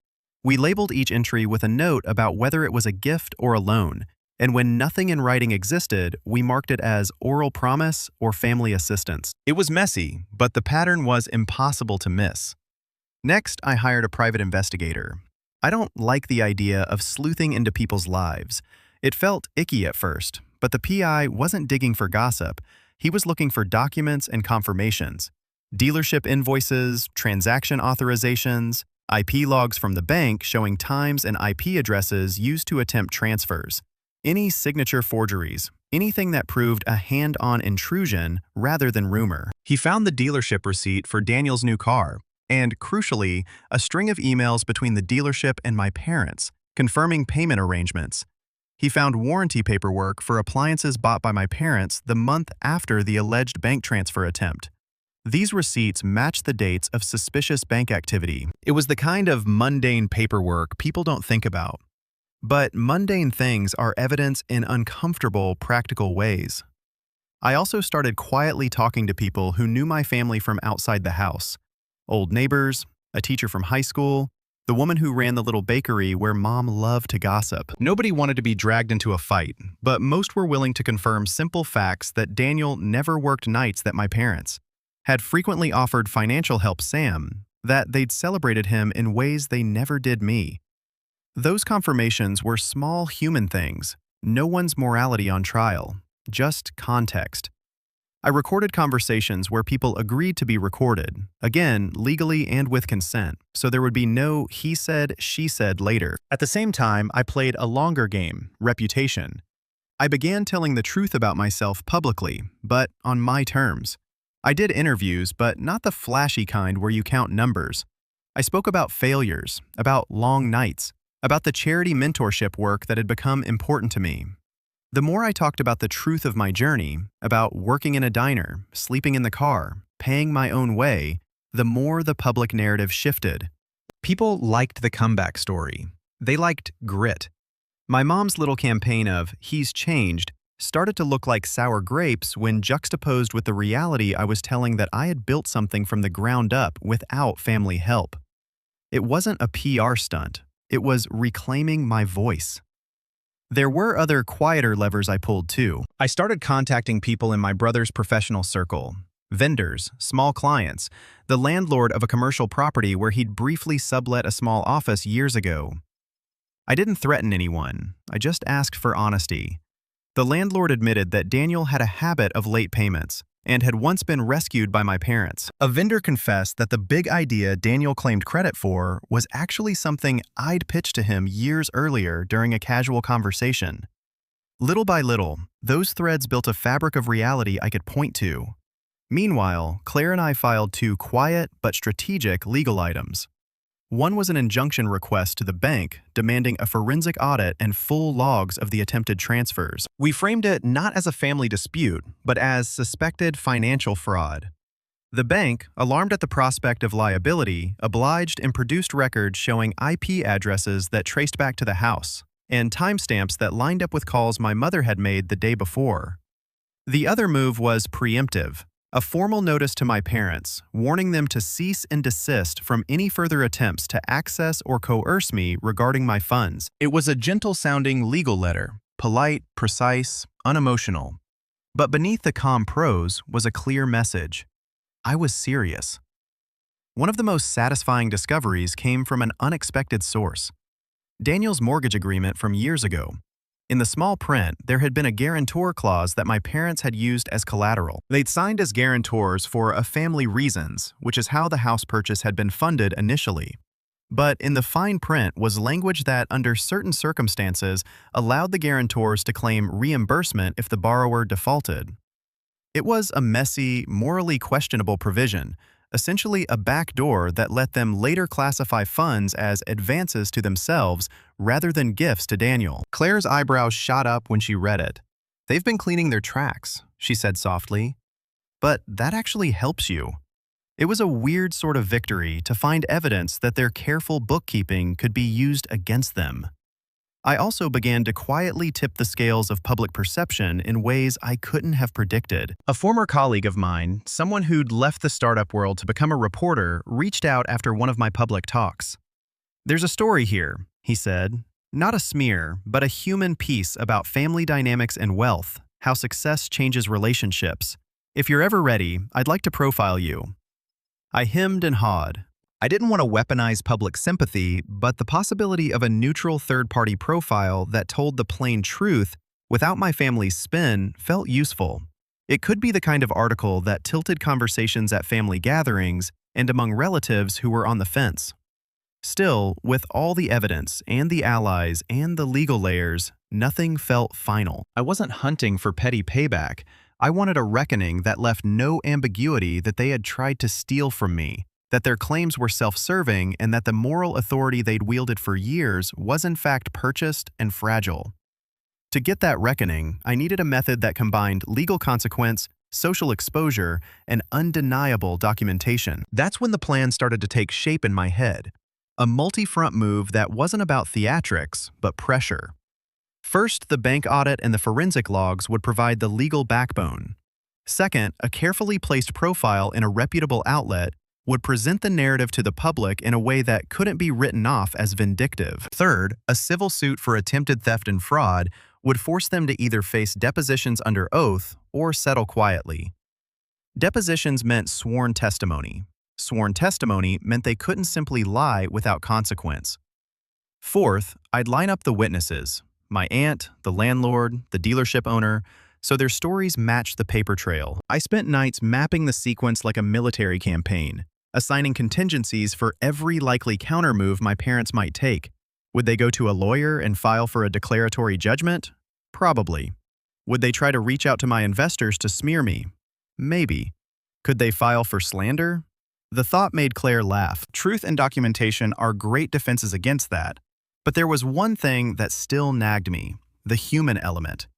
We labeled each entry with a note about whether it was a gift or a loan, and when nothing in writing existed, we marked it as oral promise or family assistance. It was messy, but the pattern was impossible to miss. Next, I hired a private investigator. I don't like the idea of sleuthing into people's lives. It felt icky at first, but the PI wasn't digging for gossip. He was looking for documents and confirmations. Dealership invoices, transaction authorizations, IP logs from the bank showing times and IP addresses used to attempt transfers. Any signature forgeries, anything that proved a hand-on intrusion rather than rumor. He found the dealership receipt for Daniel's new car, and, crucially, a string of emails between the dealership and my parents, confirming payment arrangements. He found warranty paperwork for appliances bought by my parents the month after the alleged bank transfer attempt. These receipts matched the dates of suspicious bank activity. It was the kind of mundane paperwork people don't think about. But mundane things are evidence in uncomfortable, practical ways. I also started quietly talking to people who knew my family from outside the house. Old neighbors, a teacher from high school, the woman who ran the little bakery where Mom loved to gossip. Nobody wanted to be dragged into a fight, but most were willing to confirm simple facts that Daniel never worked nights that my parents had frequently offered financial help Sam, that they'd celebrated him in ways they never did me. Those confirmations were small human things, no one's morality on trial, just context. I recorded conversations where people agreed to be recorded, again, legally and with consent, so there would be no he said, she said later. At the same time, I played a longer game, reputation. I began telling the truth about myself publicly, but on my terms. I did interviews, but not the flashy kind where you count numbers. I spoke about failures, about long nights, about the charity mentorship work that had become important to me. The more I talked about the truth of my journey, about working in a diner, sleeping in the car, paying my own way, the more the public narrative shifted. People liked the comeback story. They liked grit. My mom's little campaign of "he's changed" started to look like sour grapes when juxtaposed with the reality I was telling that I had built something from the ground up without family help. It wasn't a PR stunt. It was reclaiming my voice. There were other quieter levers I pulled too. I started contacting people in my brother's professional circle. Vendors, small clients, the landlord of a commercial property where he'd briefly sublet a small office years ago. I didn't threaten anyone, I just asked for honesty. The landlord admitted that Daniel had a habit of late payments and had once been rescued by my parents. A vendor confessed that the big idea Daniel claimed credit for was actually something I'd pitched to him years earlier during a casual conversation. Little by little, those threads built a fabric of reality I could point to. Meanwhile, Claire and I filed two quiet but strategic legal items. One was an injunction request to the bank demanding a forensic audit and full logs of the attempted transfers. We framed it not as a family dispute, but as suspected financial fraud. The bank, alarmed at the prospect of liability, obliged and produced records showing IP addresses that traced back to the house, and timestamps that lined up with calls my mother had made the day before. The other move was preemptive. A formal notice to my parents, warning them to cease and desist from any further attempts to access or coerce me regarding my funds. It was a gentle-sounding legal letter, polite, precise, unemotional. But beneath the calm prose was a clear message. I was serious. One of the most satisfying discoveries came from an unexpected source. Daniel's mortgage agreement from years ago. In the small print, there had been a guarantor clause that my parents had used as collateral. They'd signed as guarantors for a family reasons, which is how the house purchase had been funded initially. But in the fine print was language that, under certain circumstances, allowed the guarantors to claim reimbursement if the borrower defaulted. It was a messy, morally questionable provision, essentially a backdoor that let them later classify funds as advances to themselves rather than gifts to Daniel. Claire's eyebrows shot up when she read it. "They've been cleaning their tracks," she said softly. "But that actually helps you." It was a weird sort of victory to find evidence that their careful bookkeeping could be used against them. I also began to quietly tip the scales of public perception in ways I couldn't have predicted. A former colleague of mine, someone who'd left the startup world to become a reporter, reached out after one of my public talks. "There's a story here," he said. "Not a smear, but a human piece about family dynamics and wealth, how success changes relationships. If you're ever ready, I'd like to profile you." I hemmed and hawed. I didn't want to weaponize public sympathy, but the possibility of a neutral third-party profile that told the plain truth without my family's spin felt useful. It could be the kind of article that tilted conversations at family gatherings and among relatives who were on the fence. Still, with all the evidence and the allies and the legal layers, nothing felt final. I wasn't hunting for petty payback. I wanted a reckoning that left no ambiguity that they had tried to steal from me, that their claims were self-serving, and that the moral authority they'd wielded for years was in fact purchased and fragile. To get that reckoning, I needed a method that combined legal consequence, social exposure, and undeniable documentation. That's when the plan started to take shape in my head. A multi-front move that wasn't about theatrics, but pressure. First, the bank audit and the forensic logs would provide the legal backbone. Second, a carefully placed profile in a reputable outlet would present the narrative to the public in a way that couldn't be written off as vindictive. Third, a civil suit for attempted theft and fraud would force them to either face depositions under oath or settle quietly. Depositions meant sworn testimony. Sworn testimony meant they couldn't simply lie without consequence. Fourth, I'd line up the witnesses, my aunt, the landlord, the dealership owner, so their stories matched the paper trail. I spent nights mapping the sequence like a military campaign, assigning contingencies for every likely countermove my parents might take. Would they go to a lawyer and file for a declaratory judgment? Probably. Would they try to reach out to my investors to smear me? Maybe. Could they file for slander? The thought made Claire laugh. Truth and documentation are great defenses against that. But there was one thing that still nagged me, the human element.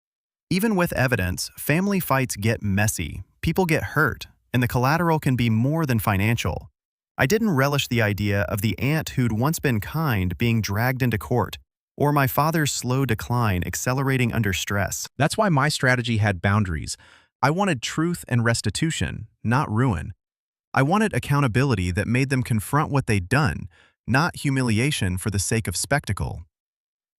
Even with evidence, family fights get messy, people get hurt, and the collateral can be more than financial. I didn't relish the idea of the aunt who'd once been kind being dragged into court, or my father's slow decline accelerating under stress. That's why my strategy had boundaries. I wanted truth and restitution, not ruin. I wanted accountability that made them confront what they'd done, not humiliation for the sake of spectacle.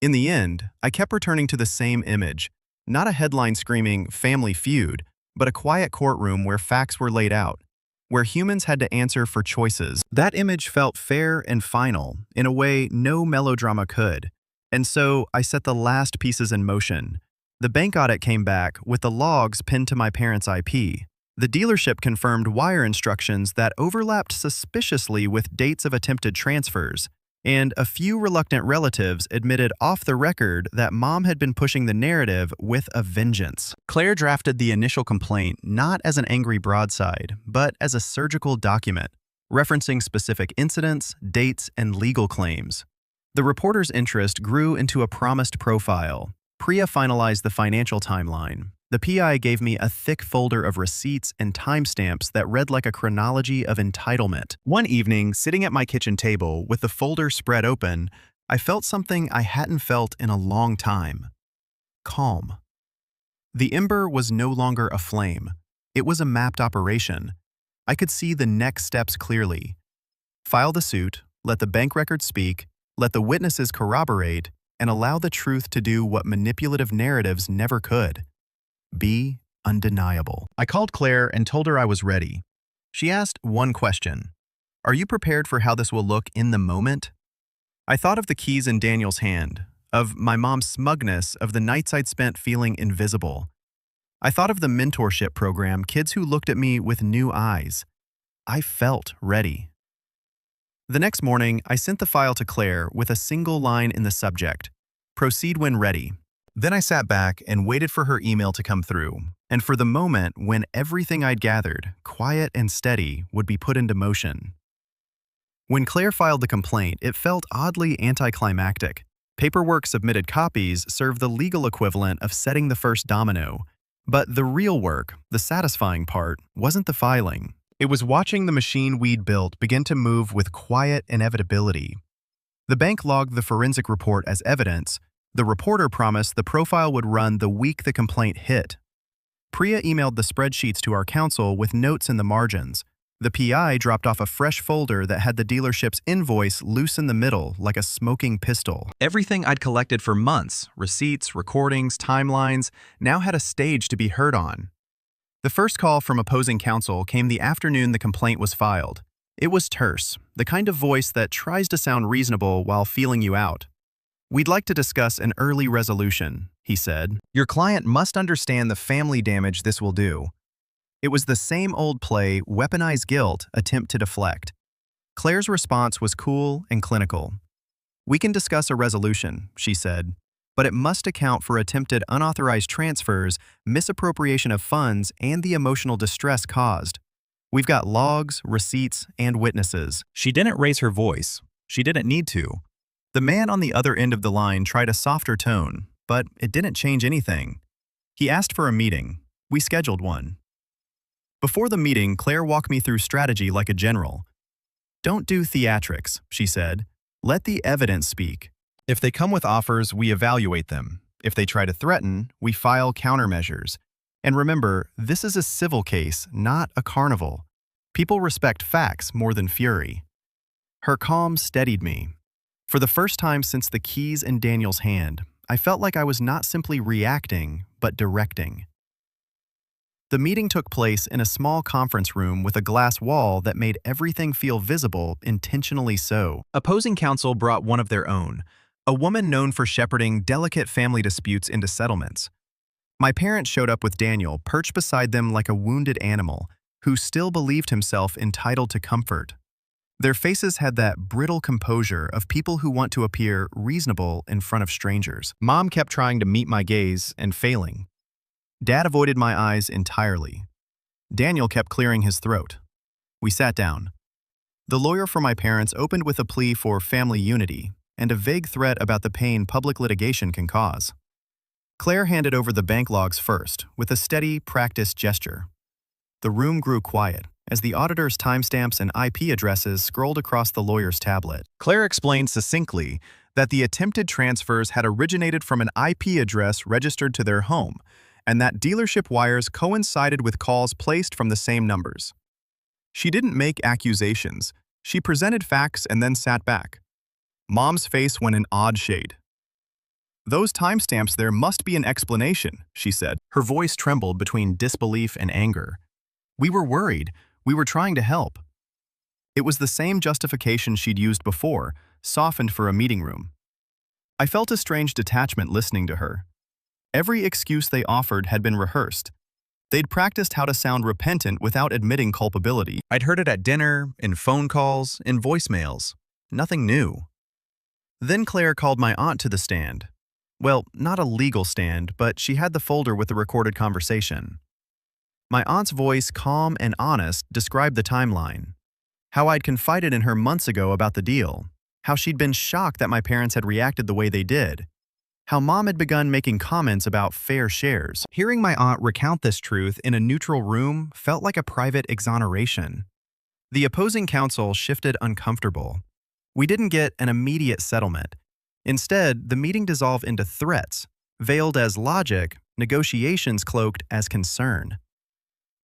In the end, I kept returning to the same image, not a headline screaming family feud, but a quiet courtroom where facts were laid out, where humans had to answer for choices. That image felt fair and final, in a way no melodrama could. And so I set the last pieces in motion. The bank audit came back with the logs pinned to my parents' IP. The dealership confirmed wire instructions that overlapped suspiciously with dates of attempted transfers, and a few reluctant relatives admitted off the record that Mom had been pushing the narrative with a vengeance. Claire drafted the initial complaint not as an angry broadside, but as a surgical document, referencing specific incidents, dates, and legal claims. The reporter's interest grew into a promised profile. Priya finalized the financial timeline. The PI gave me a thick folder of receipts and timestamps that read like a chronology of entitlement. One evening, sitting at my kitchen table with the folder spread open, I felt something I hadn't felt in a long time. Calm. The ember was no longer a flame. It was a mapped operation. I could see the next steps clearly. File the suit, let the bank records speak, let the witnesses corroborate, and allow the truth to do what manipulative narratives never could. Be undeniable. I called Claire and told her I was ready. She asked one question. Are you prepared for how this will look in the moment? I thought of the keys in Daniel's hand, of my mom's smugness, of the nights I'd spent feeling invisible. I thought of the mentorship program, kids who looked at me with new eyes. I felt ready. The next morning, I sent the file to Claire with a single line in the subject. Proceed when ready. Then I sat back and waited for her email to come through, and for the moment when everything I'd gathered, quiet and steady, would be put into motion. When Claire filed the complaint, it felt oddly anticlimactic. Paperwork submitted copies served the legal equivalent of setting the first domino. But the real work, the satisfying part, wasn't the filing. It was watching the machine we'd built begin to move with quiet inevitability. The bank logged the forensic report as evidence. The reporter promised the profile would run the week the complaint hit. Priya emailed the spreadsheets to our counsel with notes in the margins. The PI dropped off a fresh folder that had the dealership's invoice loose in the middle like a smoking pistol. Everything I'd collected for months, receipts, recordings, timelines, now had a stage to be heard on. The first call from opposing counsel came the afternoon the complaint was filed. It was terse, the kind of voice that tries to sound reasonable while feeling you out. We'd like to discuss an early resolution, he said. Your client must understand the family damage this will do. It was the same old play, weaponize guilt, attempt to deflect. Claire's response was cool and clinical. We can discuss a resolution, she said, but it must account for attempted unauthorized transfers, misappropriation of funds, and the emotional distress caused. We've got logs, receipts, and witnesses. She didn't raise her voice. She didn't need to. The man on the other end of the line tried a softer tone, but it didn't change anything. He asked for a meeting. We scheduled one. Before the meeting, Claire walked me through strategy like a general. Don't do theatrics, she said. Let the evidence speak. If they come with offers, we evaluate them. If they try to threaten, we file countermeasures. And remember, this is a civil case, not a carnival. People respect facts more than fury. Her calm steadied me. For the first time since the keys in Daniel's hand, I felt like I was not simply reacting, but directing. The meeting took place in a small conference room with a glass wall that made everything feel visible, intentionally so. Opposing counsel brought one of their own, a woman known for shepherding delicate family disputes into settlements. My parents showed up with Daniel, perched beside them like a wounded animal, who still believed himself entitled to comfort. Their faces had that brittle composure of people who want to appear reasonable in front of strangers. Mom kept trying to meet my gaze and failing. Dad avoided my eyes entirely. Daniel kept clearing his throat. We sat down. The lawyer for my parents opened with a plea for family unity and a vague threat about the pain public litigation can cause. Claire handed over the bank logs first, with a steady, practiced gesture. The room grew quiet as the auditor's timestamps and IP addresses scrolled across the lawyer's tablet. Claire explained succinctly that the attempted transfers had originated from an IP address registered to their home, and that dealership wires coincided with calls placed from the same numbers. She didn't make accusations. She presented facts and then sat back. Mom's face went an odd shade. "Those timestamps there must be an explanation," she said. Her voice trembled between disbelief and anger. "We were worried. We were trying to help." It was the same justification she'd used before, softened for a meeting room. I felt a strange detachment listening to her. Every excuse they offered had been rehearsed. They'd practiced how to sound repentant without admitting culpability. I'd heard it at dinner, in phone calls, in voicemails. Nothing new. Then Claire called my aunt to the stand. Well, not a legal stand, but she had the folder with the recorded conversation. My aunt's voice, calm and honest, described the timeline. How I'd confided in her months ago about the deal. How she'd been shocked that my parents had reacted the way they did. How Mom had begun making comments about fair shares. Hearing my aunt recount this truth in a neutral room felt like a private exoneration. The opposing counsel shifted uncomfortable. We didn't get an immediate settlement. Instead, the meeting dissolved into threats, veiled as logic, negotiations cloaked as concern.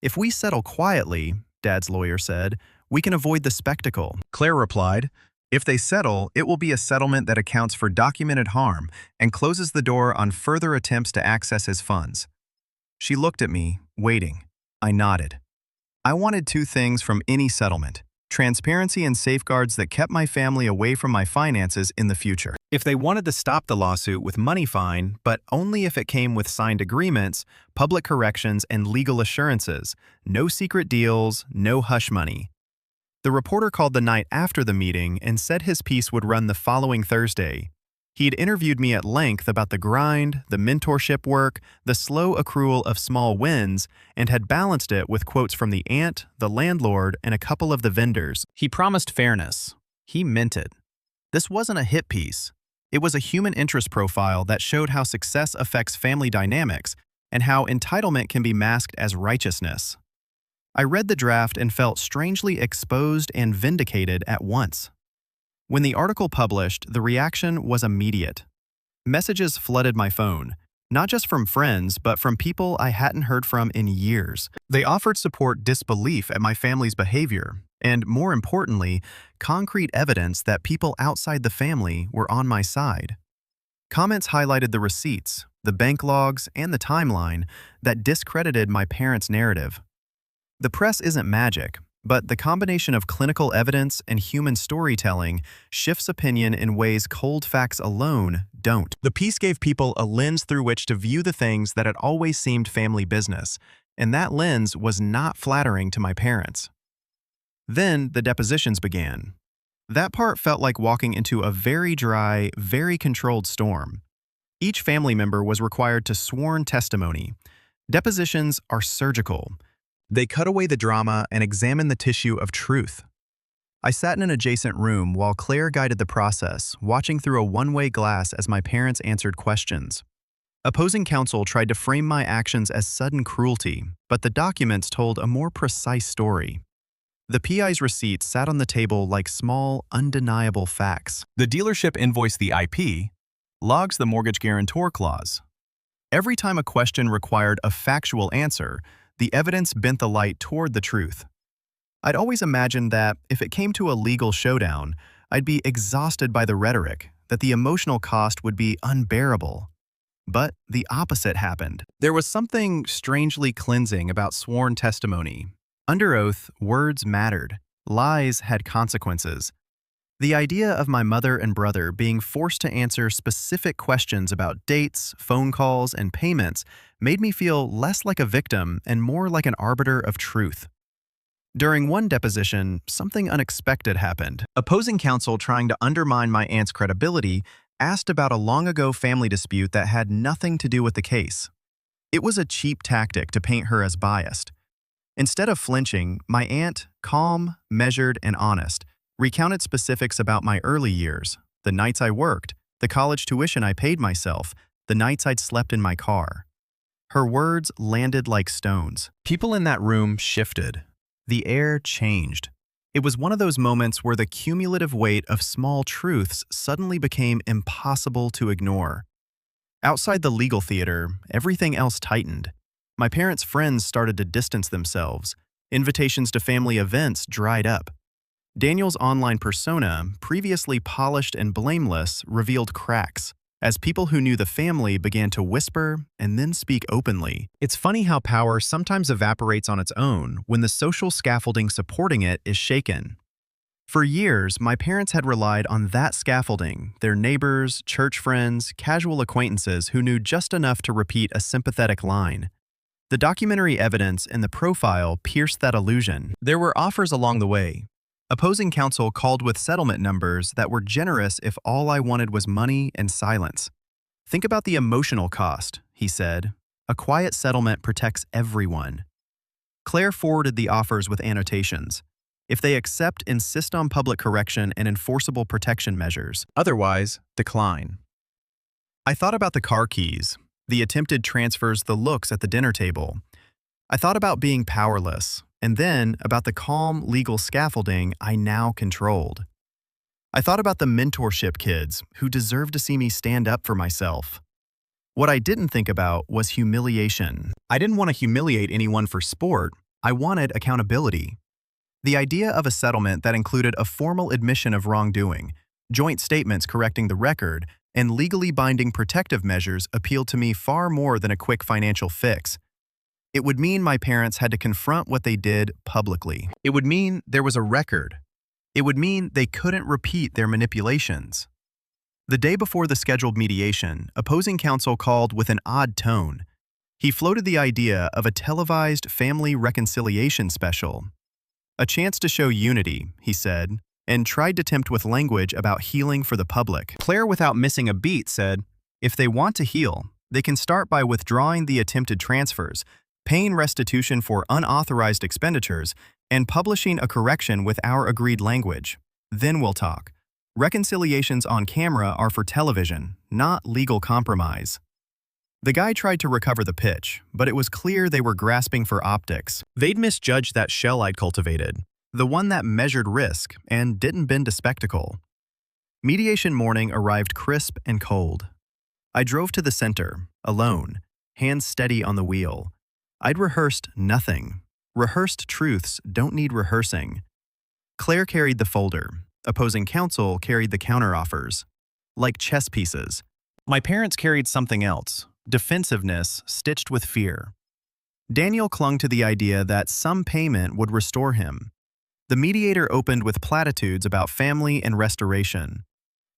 "If we settle quietly," Dad's lawyer said, "we can avoid the spectacle." Claire replied, "If they settle, it will be a settlement that accounts for documented harm and closes the door on further attempts to access his funds." She looked at me, waiting. I nodded. I wanted two things from any settlement: transparency and safeguards that kept my family away from my finances in the future. If they wanted to stop the lawsuit with money fine, but only if it came with signed agreements, public corrections, and legal assurances, no secret deals, no hush money. The reporter called the night after the meeting and said his piece would run the following Thursday. He'd interviewed me at length about the grind, the mentorship work, the slow accrual of small wins, and had balanced it with quotes from the aunt, the landlord, and a couple of the vendors. He promised fairness. He meant it. This wasn't a hit piece. It was a human interest profile that showed how success affects family dynamics and how entitlement can be masked as righteousness. I read the draft and felt strangely exposed and vindicated at once. When the article published, the reaction was immediate. Messages flooded my phone, not just from friends, but from people I hadn't heard from in years. They offered support disbelief at my family's behavior, and more importantly, concrete evidence that people outside the family were on my side. Comments highlighted the receipts, the bank logs, and the timeline that discredited my parents' narrative. The press isn't magic, but the combination of clinical evidence and human storytelling shifts opinion in ways cold facts alone don't. The piece gave people a lens through which to view the things that had always seemed family business, and that lens was not flattering to my parents. Then the depositions began. That part felt like walking into a very dry, very controlled storm. Each family member was required to sworn testimony. Depositions are surgical. They cut away the drama and examine the tissue of truth. I sat in an adjacent room while Claire guided the process, watching through a one-way glass as my parents answered questions. Opposing counsel tried to frame my actions as sudden cruelty, but the documents told a more precise story. The PI's receipts sat on the table like small, undeniable facts. The dealership invoiced the IP, logs the mortgage guarantor clause. Every time a question required a factual answer, the evidence bent the light toward the truth. I'd always imagined that, if it came to a legal showdown, I'd be exhausted by the rhetoric, that the emotional cost would be unbearable. But the opposite happened. There was something strangely cleansing about sworn testimony. Under oath, words mattered. Lies had consequences. The idea of my mother and brother being forced to answer specific questions about dates, phone calls, and payments made me feel less like a victim and more like an arbiter of truth. During one deposition, something unexpected happened. Opposing counsel trying to undermine my aunt's credibility asked about a long-ago family dispute that had nothing to do with the case. It was a cheap tactic to paint her as biased. Instead of flinching, my aunt, calm, measured, and honest, recounted specifics about my early years, the nights I worked, the college tuition I paid myself, the nights I'd slept in my car. Her words landed like stones. People in that room shifted. The air changed. It was one of those moments where the cumulative weight of small truths suddenly became impossible to ignore. Outside the legal theater, everything else tightened. My parents' friends started to distance themselves. Invitations to family events dried up. Daniel's online persona, previously polished and blameless, revealed cracks. as people who knew the family began to whisper and then speak openly. It's funny how power sometimes evaporates on its own when the social scaffolding supporting it is shaken. For years, my parents had relied on that scaffolding, their neighbors, church friends, casual acquaintances who knew just enough to repeat a sympathetic line. The documentary evidence in the profile pierced that illusion. There were offers along the way. Opposing counsel called with settlement numbers that were generous if all I wanted was money and silence. Think about the emotional cost, he said. A quiet settlement protects everyone. Claire forwarded the offers with annotations. If they accept, insist on public correction and enforceable protection measures. Otherwise, decline. I thought about the car keys, the attempted transfers, the looks at the dinner table. I thought about being powerless, and then about the calm legal scaffolding I now controlled. I thought about the mentorship kids who deserved to see me stand up for myself. What I didn't think about was humiliation. I didn't want to humiliate anyone for sport. I wanted accountability. The idea of a settlement that included a formal admission of wrongdoing, joint statements correcting the record, and legally binding protective measures appealed to me far more than a quick financial fix. It would mean my parents had to confront what they did publicly. It would mean there was a record. It would mean they couldn't repeat their manipulations. The day before the scheduled mediation, opposing counsel called with an odd tone. He floated the idea of a televised family reconciliation special. A chance to show unity, he said, and tried to tempt with language about healing for the public. Claire, without missing a beat, said, if they want to heal, they can start by withdrawing the attempted transfers, paying restitution for unauthorized expenditures, and publishing a correction with our agreed language. Then we'll talk. Reconciliations on camera are for television, not legal compromise. The guy tried to recover the pitch, but it was clear they were grasping for optics. They'd misjudged that shell I'd cultivated, the one that measured risk and didn't bend to spectacle. Mediation morning arrived crisp and cold. I drove to the center, alone, hands steady on the wheel. I'd rehearsed nothing. Rehearsed truths don't need rehearsing. Claire carried the folder. Opposing counsel carried the counteroffers. Like chess pieces. My parents carried something else. Defensiveness stitched with fear. Daniel clung to the idea that some payment would restore him. The mediator opened with platitudes about family and restoration.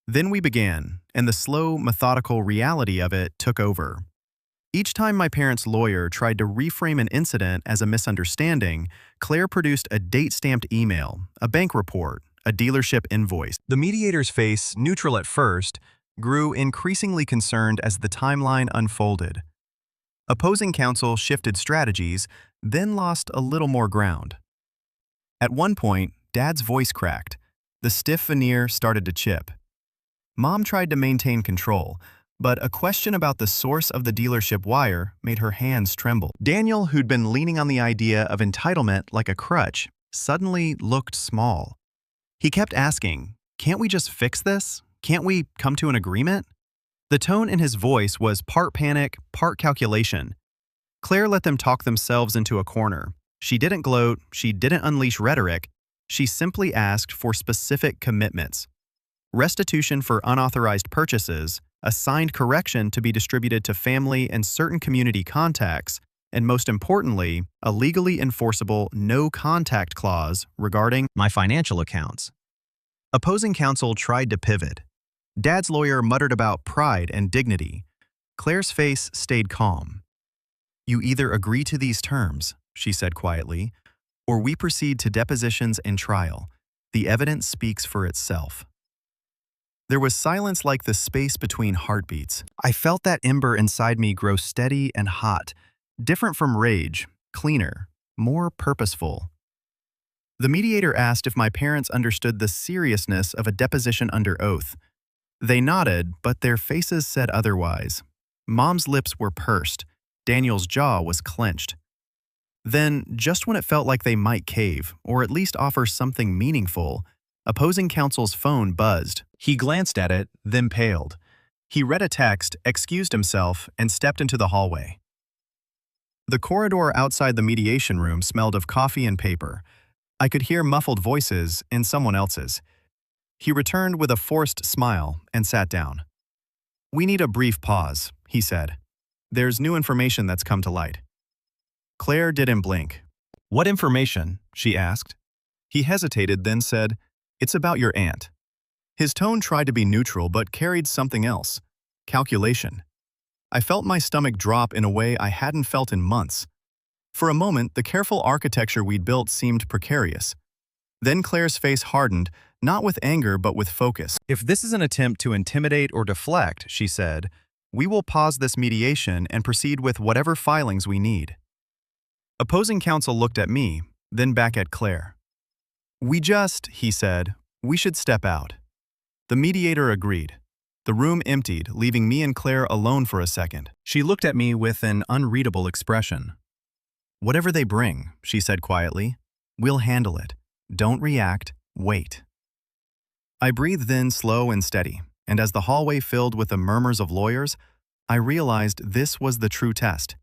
Then we began, and the slow, methodical reality of it took over. Each time my parents' lawyer tried to reframe an incident as a misunderstanding, Claire produced a date-stamped email, a bank report, a dealership invoice. The mediator's face, neutral at first, grew increasingly concerned as the timeline unfolded. Opposing counsel shifted strategies, then lost a little more ground. At one point, Dad's voice cracked. The stiff veneer started to chip. Mom tried to maintain control, but a question about the source of the dealership wire made her hands tremble. Daniel, who'd been leaning on the idea of entitlement like a crutch, suddenly looked small. He kept asking, "Can't we just fix this? Can't we come to an agreement?" The tone in his voice was part panic, part calculation. Claire let them talk themselves into a corner. She didn't gloat, she didn't unleash rhetoric, she simply asked for specific commitments. Restitution for unauthorized purchases, a signed correction to be distributed to family and certain community contacts, and most importantly, a legally enforceable no-contact clause regarding my financial accounts. Opposing counsel tried to pivot. Dad's lawyer muttered about pride and dignity. Claire's face stayed calm. "You either agree to these terms," she said quietly, "or we proceed to depositions and trial. The evidence speaks for itself." There was silence like the space between heartbeats. I felt that ember inside me grow steady and hot, different from rage, cleaner, more purposeful. The mediator asked if my parents understood the seriousness of a deposition under oath. They nodded, but their faces said otherwise. Mom's lips were pursed. Daniel's jaw was clenched. Then, just when it felt like they might cave, or at least offer something meaningful, opposing counsel's phone buzzed. He glanced at it, then paled. He read a text, excused himself, and stepped into the hallway. The corridor outside the mediation room smelled of coffee and paper. I could hear muffled voices and someone else's. He returned with a forced smile and sat down. "We need a brief pause," he said. "There's new information that's come to light." Claire didn't blink. "What information?" she asked. He hesitated, then said, "It's about your aunt." His tone tried to be neutral but carried something else: calculation. I felt my stomach drop in a way I hadn't felt in months. For a moment, the careful architecture we'd built seemed precarious. Then Claire's face hardened, not with anger but with focus. "If this is an attempt to intimidate or deflect," she said, "we will pause this mediation and proceed with whatever filings we need." Opposing counsel looked at me, then back at Claire. He said, "we should step out." The mediator agreed. The room emptied, leaving me and Claire alone for a second. She looked at me with an unreadable expression. "Whatever they bring," she said quietly, "we'll handle it. Don't react, wait." I breathed in slow and steady, and as the hallway filled with the murmurs of lawyers, I realized this was the true test.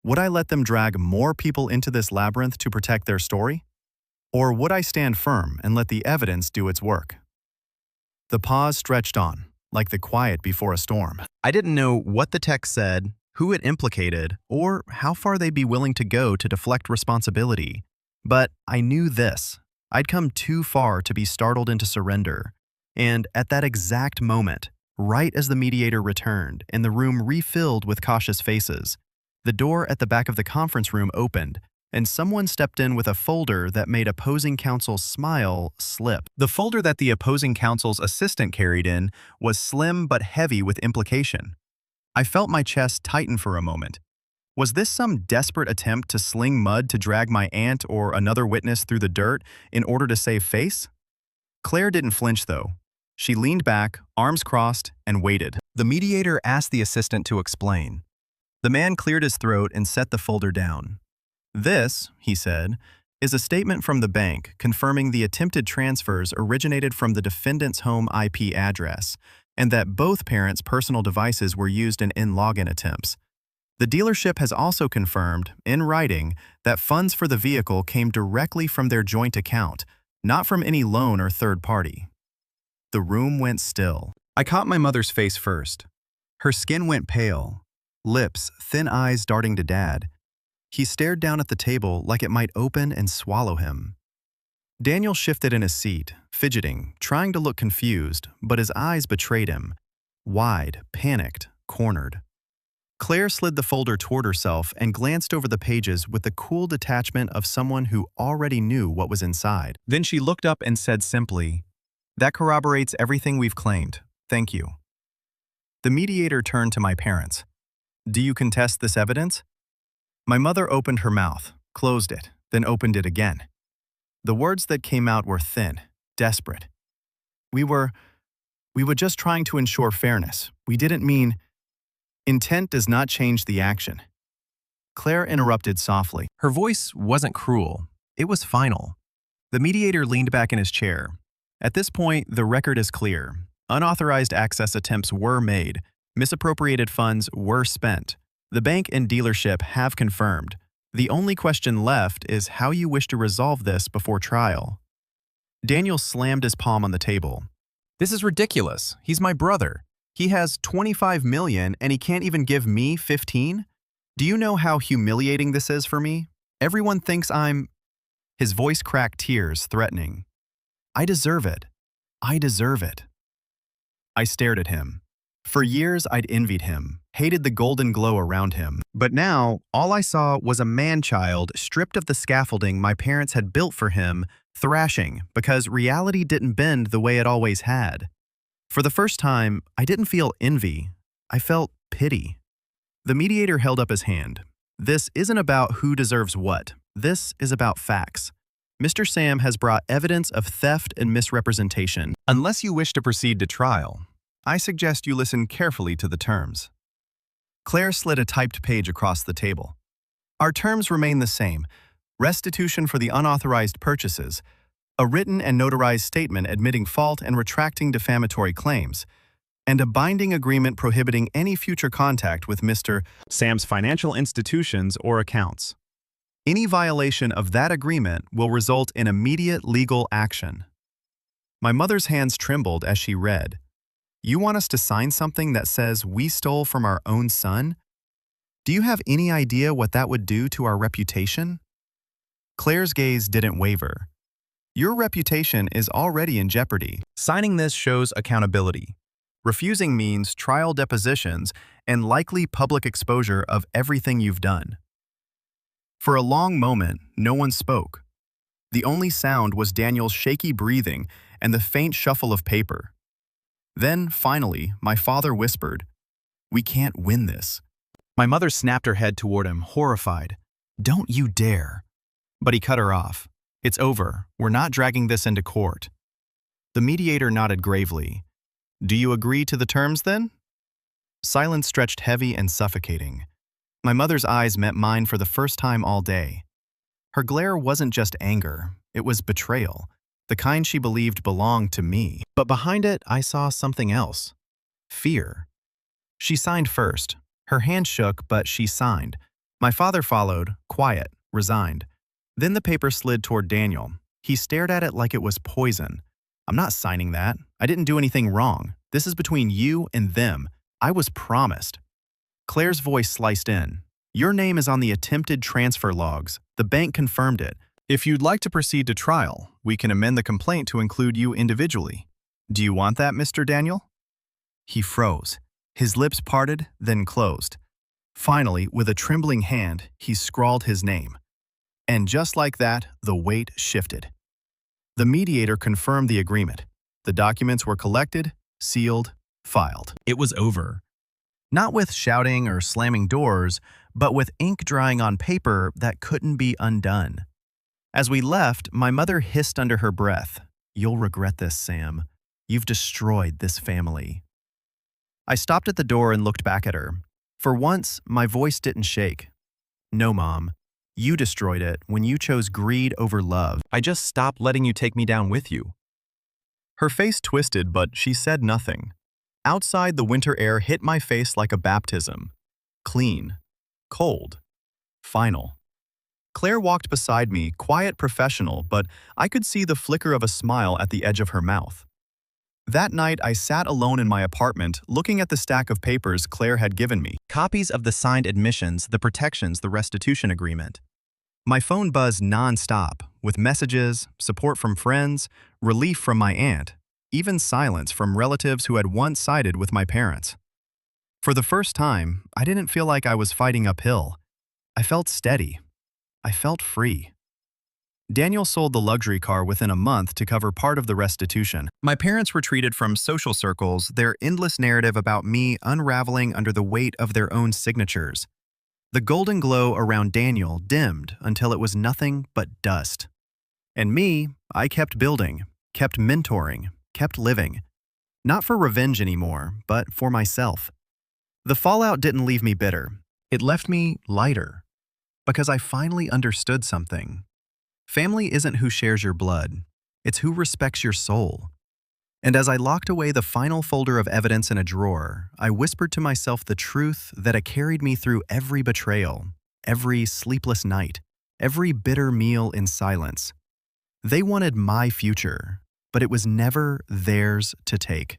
Would I let them drag more people into this labyrinth to protect their story? Or would I stand firm and let the evidence do its work? The pause stretched on, like the quiet before a storm. I didn't know what the text said, who it implicated, or how far they'd be willing to go to deflect responsibility. But I knew this: I'd come too far to be startled into surrender. And at that exact moment, right as the mediator returned and the room refilled with cautious faces, the door at the back of the conference room opened, and someone stepped in with a folder that made opposing counsel's smile slip. The folder that the opposing counsel's assistant carried in was slim but heavy with implication. I felt my chest tighten for a moment. Was this some desperate attempt to sling mud to drag my aunt or another witness through the dirt in order to save face? Claire didn't flinch, though. She leaned back, arms crossed, and waited. The mediator asked the assistant to explain. The man cleared his throat and set the folder down. "This," he said, "is a statement from the bank confirming the attempted transfers originated from the defendant's home IP address, and that both parents' personal devices were used in login attempts. The dealership has also confirmed, in writing, that funds for the vehicle came directly from their joint account, not from any loan or third party." The room went still. I caught my mother's face first. Her skin went pale, lips, thin eyes darting to Dad. He stared down at the table like it might open and swallow him. Daniel shifted in his seat, fidgeting, trying to look confused, but his eyes betrayed him. Wide, panicked, cornered. Claire slid the folder toward herself and glanced over the pages with the cool detachment of someone who already knew what was inside. Then she looked up and said simply, "That corroborates everything we've claimed. Thank you." The mediator turned to my parents. "Do you contest this evidence?" My mother opened her mouth, closed it, then opened it again. The words that came out were thin, desperate. We were just trying to ensure fairness. We didn't mean..." "Intent does not change the action." Claire interrupted softly. Her voice wasn't cruel. It was final. The mediator leaned back in his chair. "At this point, the record is clear. Unauthorized access attempts were made. Misappropriated funds were spent. The bank and dealership have confirmed. The only question left is how you wish to resolve this before trial." Daniel slammed his palm on the table. "This is ridiculous. He's my brother. He has $25 million and he can't even give me 15? Do you know how humiliating this is for me? Everyone thinks I'm..." His voice cracked tears, threatening. "I deserve it. I deserve it." I stared at him. For years, I'd envied him, hated the golden glow around him. But now, all I saw was a man-child stripped of the scaffolding my parents had built for him, thrashing because reality didn't bend the way it always had. For the first time, I didn't feel envy. I felt pity. The mediator held up his hand. "This isn't about who deserves what. This is about facts. Mr. Sam has brought evidence of theft and misrepresentation. Unless you wish to proceed to trial, I suggest you listen carefully to the terms." Claire slid a typed page across the table. "Our terms remain the same. Restitution for the unauthorized purchases, a written and notarized statement admitting fault and retracting defamatory claims, and a binding agreement prohibiting any future contact with Mr. Sam's financial institutions or accounts. Any violation of that agreement will result in immediate legal action." My mother's hands trembled as she read. You want us to sign something that says we stole from our own son? Do you have any idea what that would do to our reputation? Claire's gaze didn't waver. Your reputation is already in jeopardy. Signing this shows accountability. Refusing means trial depositions and likely public exposure of everything you've done. For a long moment, no one spoke. The only sound was Daniel's shaky breathing and the faint shuffle of paper. Then, finally, my father whispered, "We can't win this." My mother snapped her head toward him, horrified. "Don't you dare." But he cut her off. "It's over. We're not dragging this into court." The mediator nodded gravely. "Do you agree to the terms, then?" Silence stretched heavy and suffocating. My mother's eyes met mine for the first time all day. Her glare wasn't just anger, it was betrayal, the kind she believed belonged to me. But behind it, I saw something else. Fear. She signed first. Her hand shook, but she signed. My father followed, quiet, resigned. Then the paper slid toward Daniel. He stared at it like it was poison. "I'm not signing that. I didn't do anything wrong. This is between you and them. I was promised." Claire's voice sliced in. "Your name is on the attempted transfer logs. The bank confirmed it. If you'd like to proceed to trial, we can amend the complaint to include you individually. Do you want that, Mr. Daniel?" He froze. His lips parted, then closed. Finally, with a trembling hand, he scrawled his name. And just like that, the weight shifted. The mediator confirmed the agreement. The documents were collected, sealed, filed. It was over. Not with shouting or slamming doors, but with ink drying on paper that couldn't be undone. As we left, my mother hissed under her breath, "You'll regret this, Sam. You've destroyed this family." I stopped at the door and looked back at her. For once, my voice didn't shake. "No, Mom. You destroyed it when you chose greed over love. I just stopped letting you take me down with you." Her face twisted, but she said nothing. Outside, the winter air hit my face like a baptism. Clean. Cold. Final. Claire walked beside me, quiet, professional, but I could see the flicker of a smile at the edge of her mouth. That night, I sat alone in my apartment, looking at the stack of papers Claire had given me. Copies of the signed admissions, the protections, the restitution agreement. My phone buzzed non-stop, with messages, support from friends, relief from my aunt, even silence from relatives who had once sided with my parents. For the first time, I didn't feel like I was fighting uphill. I felt steady. I felt free. Daniel sold the luxury car within a month to cover part of the restitution. My parents retreated from social circles, their endless narrative about me unraveling under the weight of their own signatures. The golden glow around Daniel dimmed until it was nothing but dust. And me, I kept building, kept mentoring, kept living. Not for revenge anymore, but for myself. The fallout didn't leave me bitter. It left me lighter. Because I finally understood something. Family isn't who shares your blood. It's who respects your soul. And as I locked away the final folder of evidence in a drawer, I whispered to myself the truth that had carried me through every betrayal, every sleepless night, every bitter meal in silence. They wanted my future, but it was never theirs to take.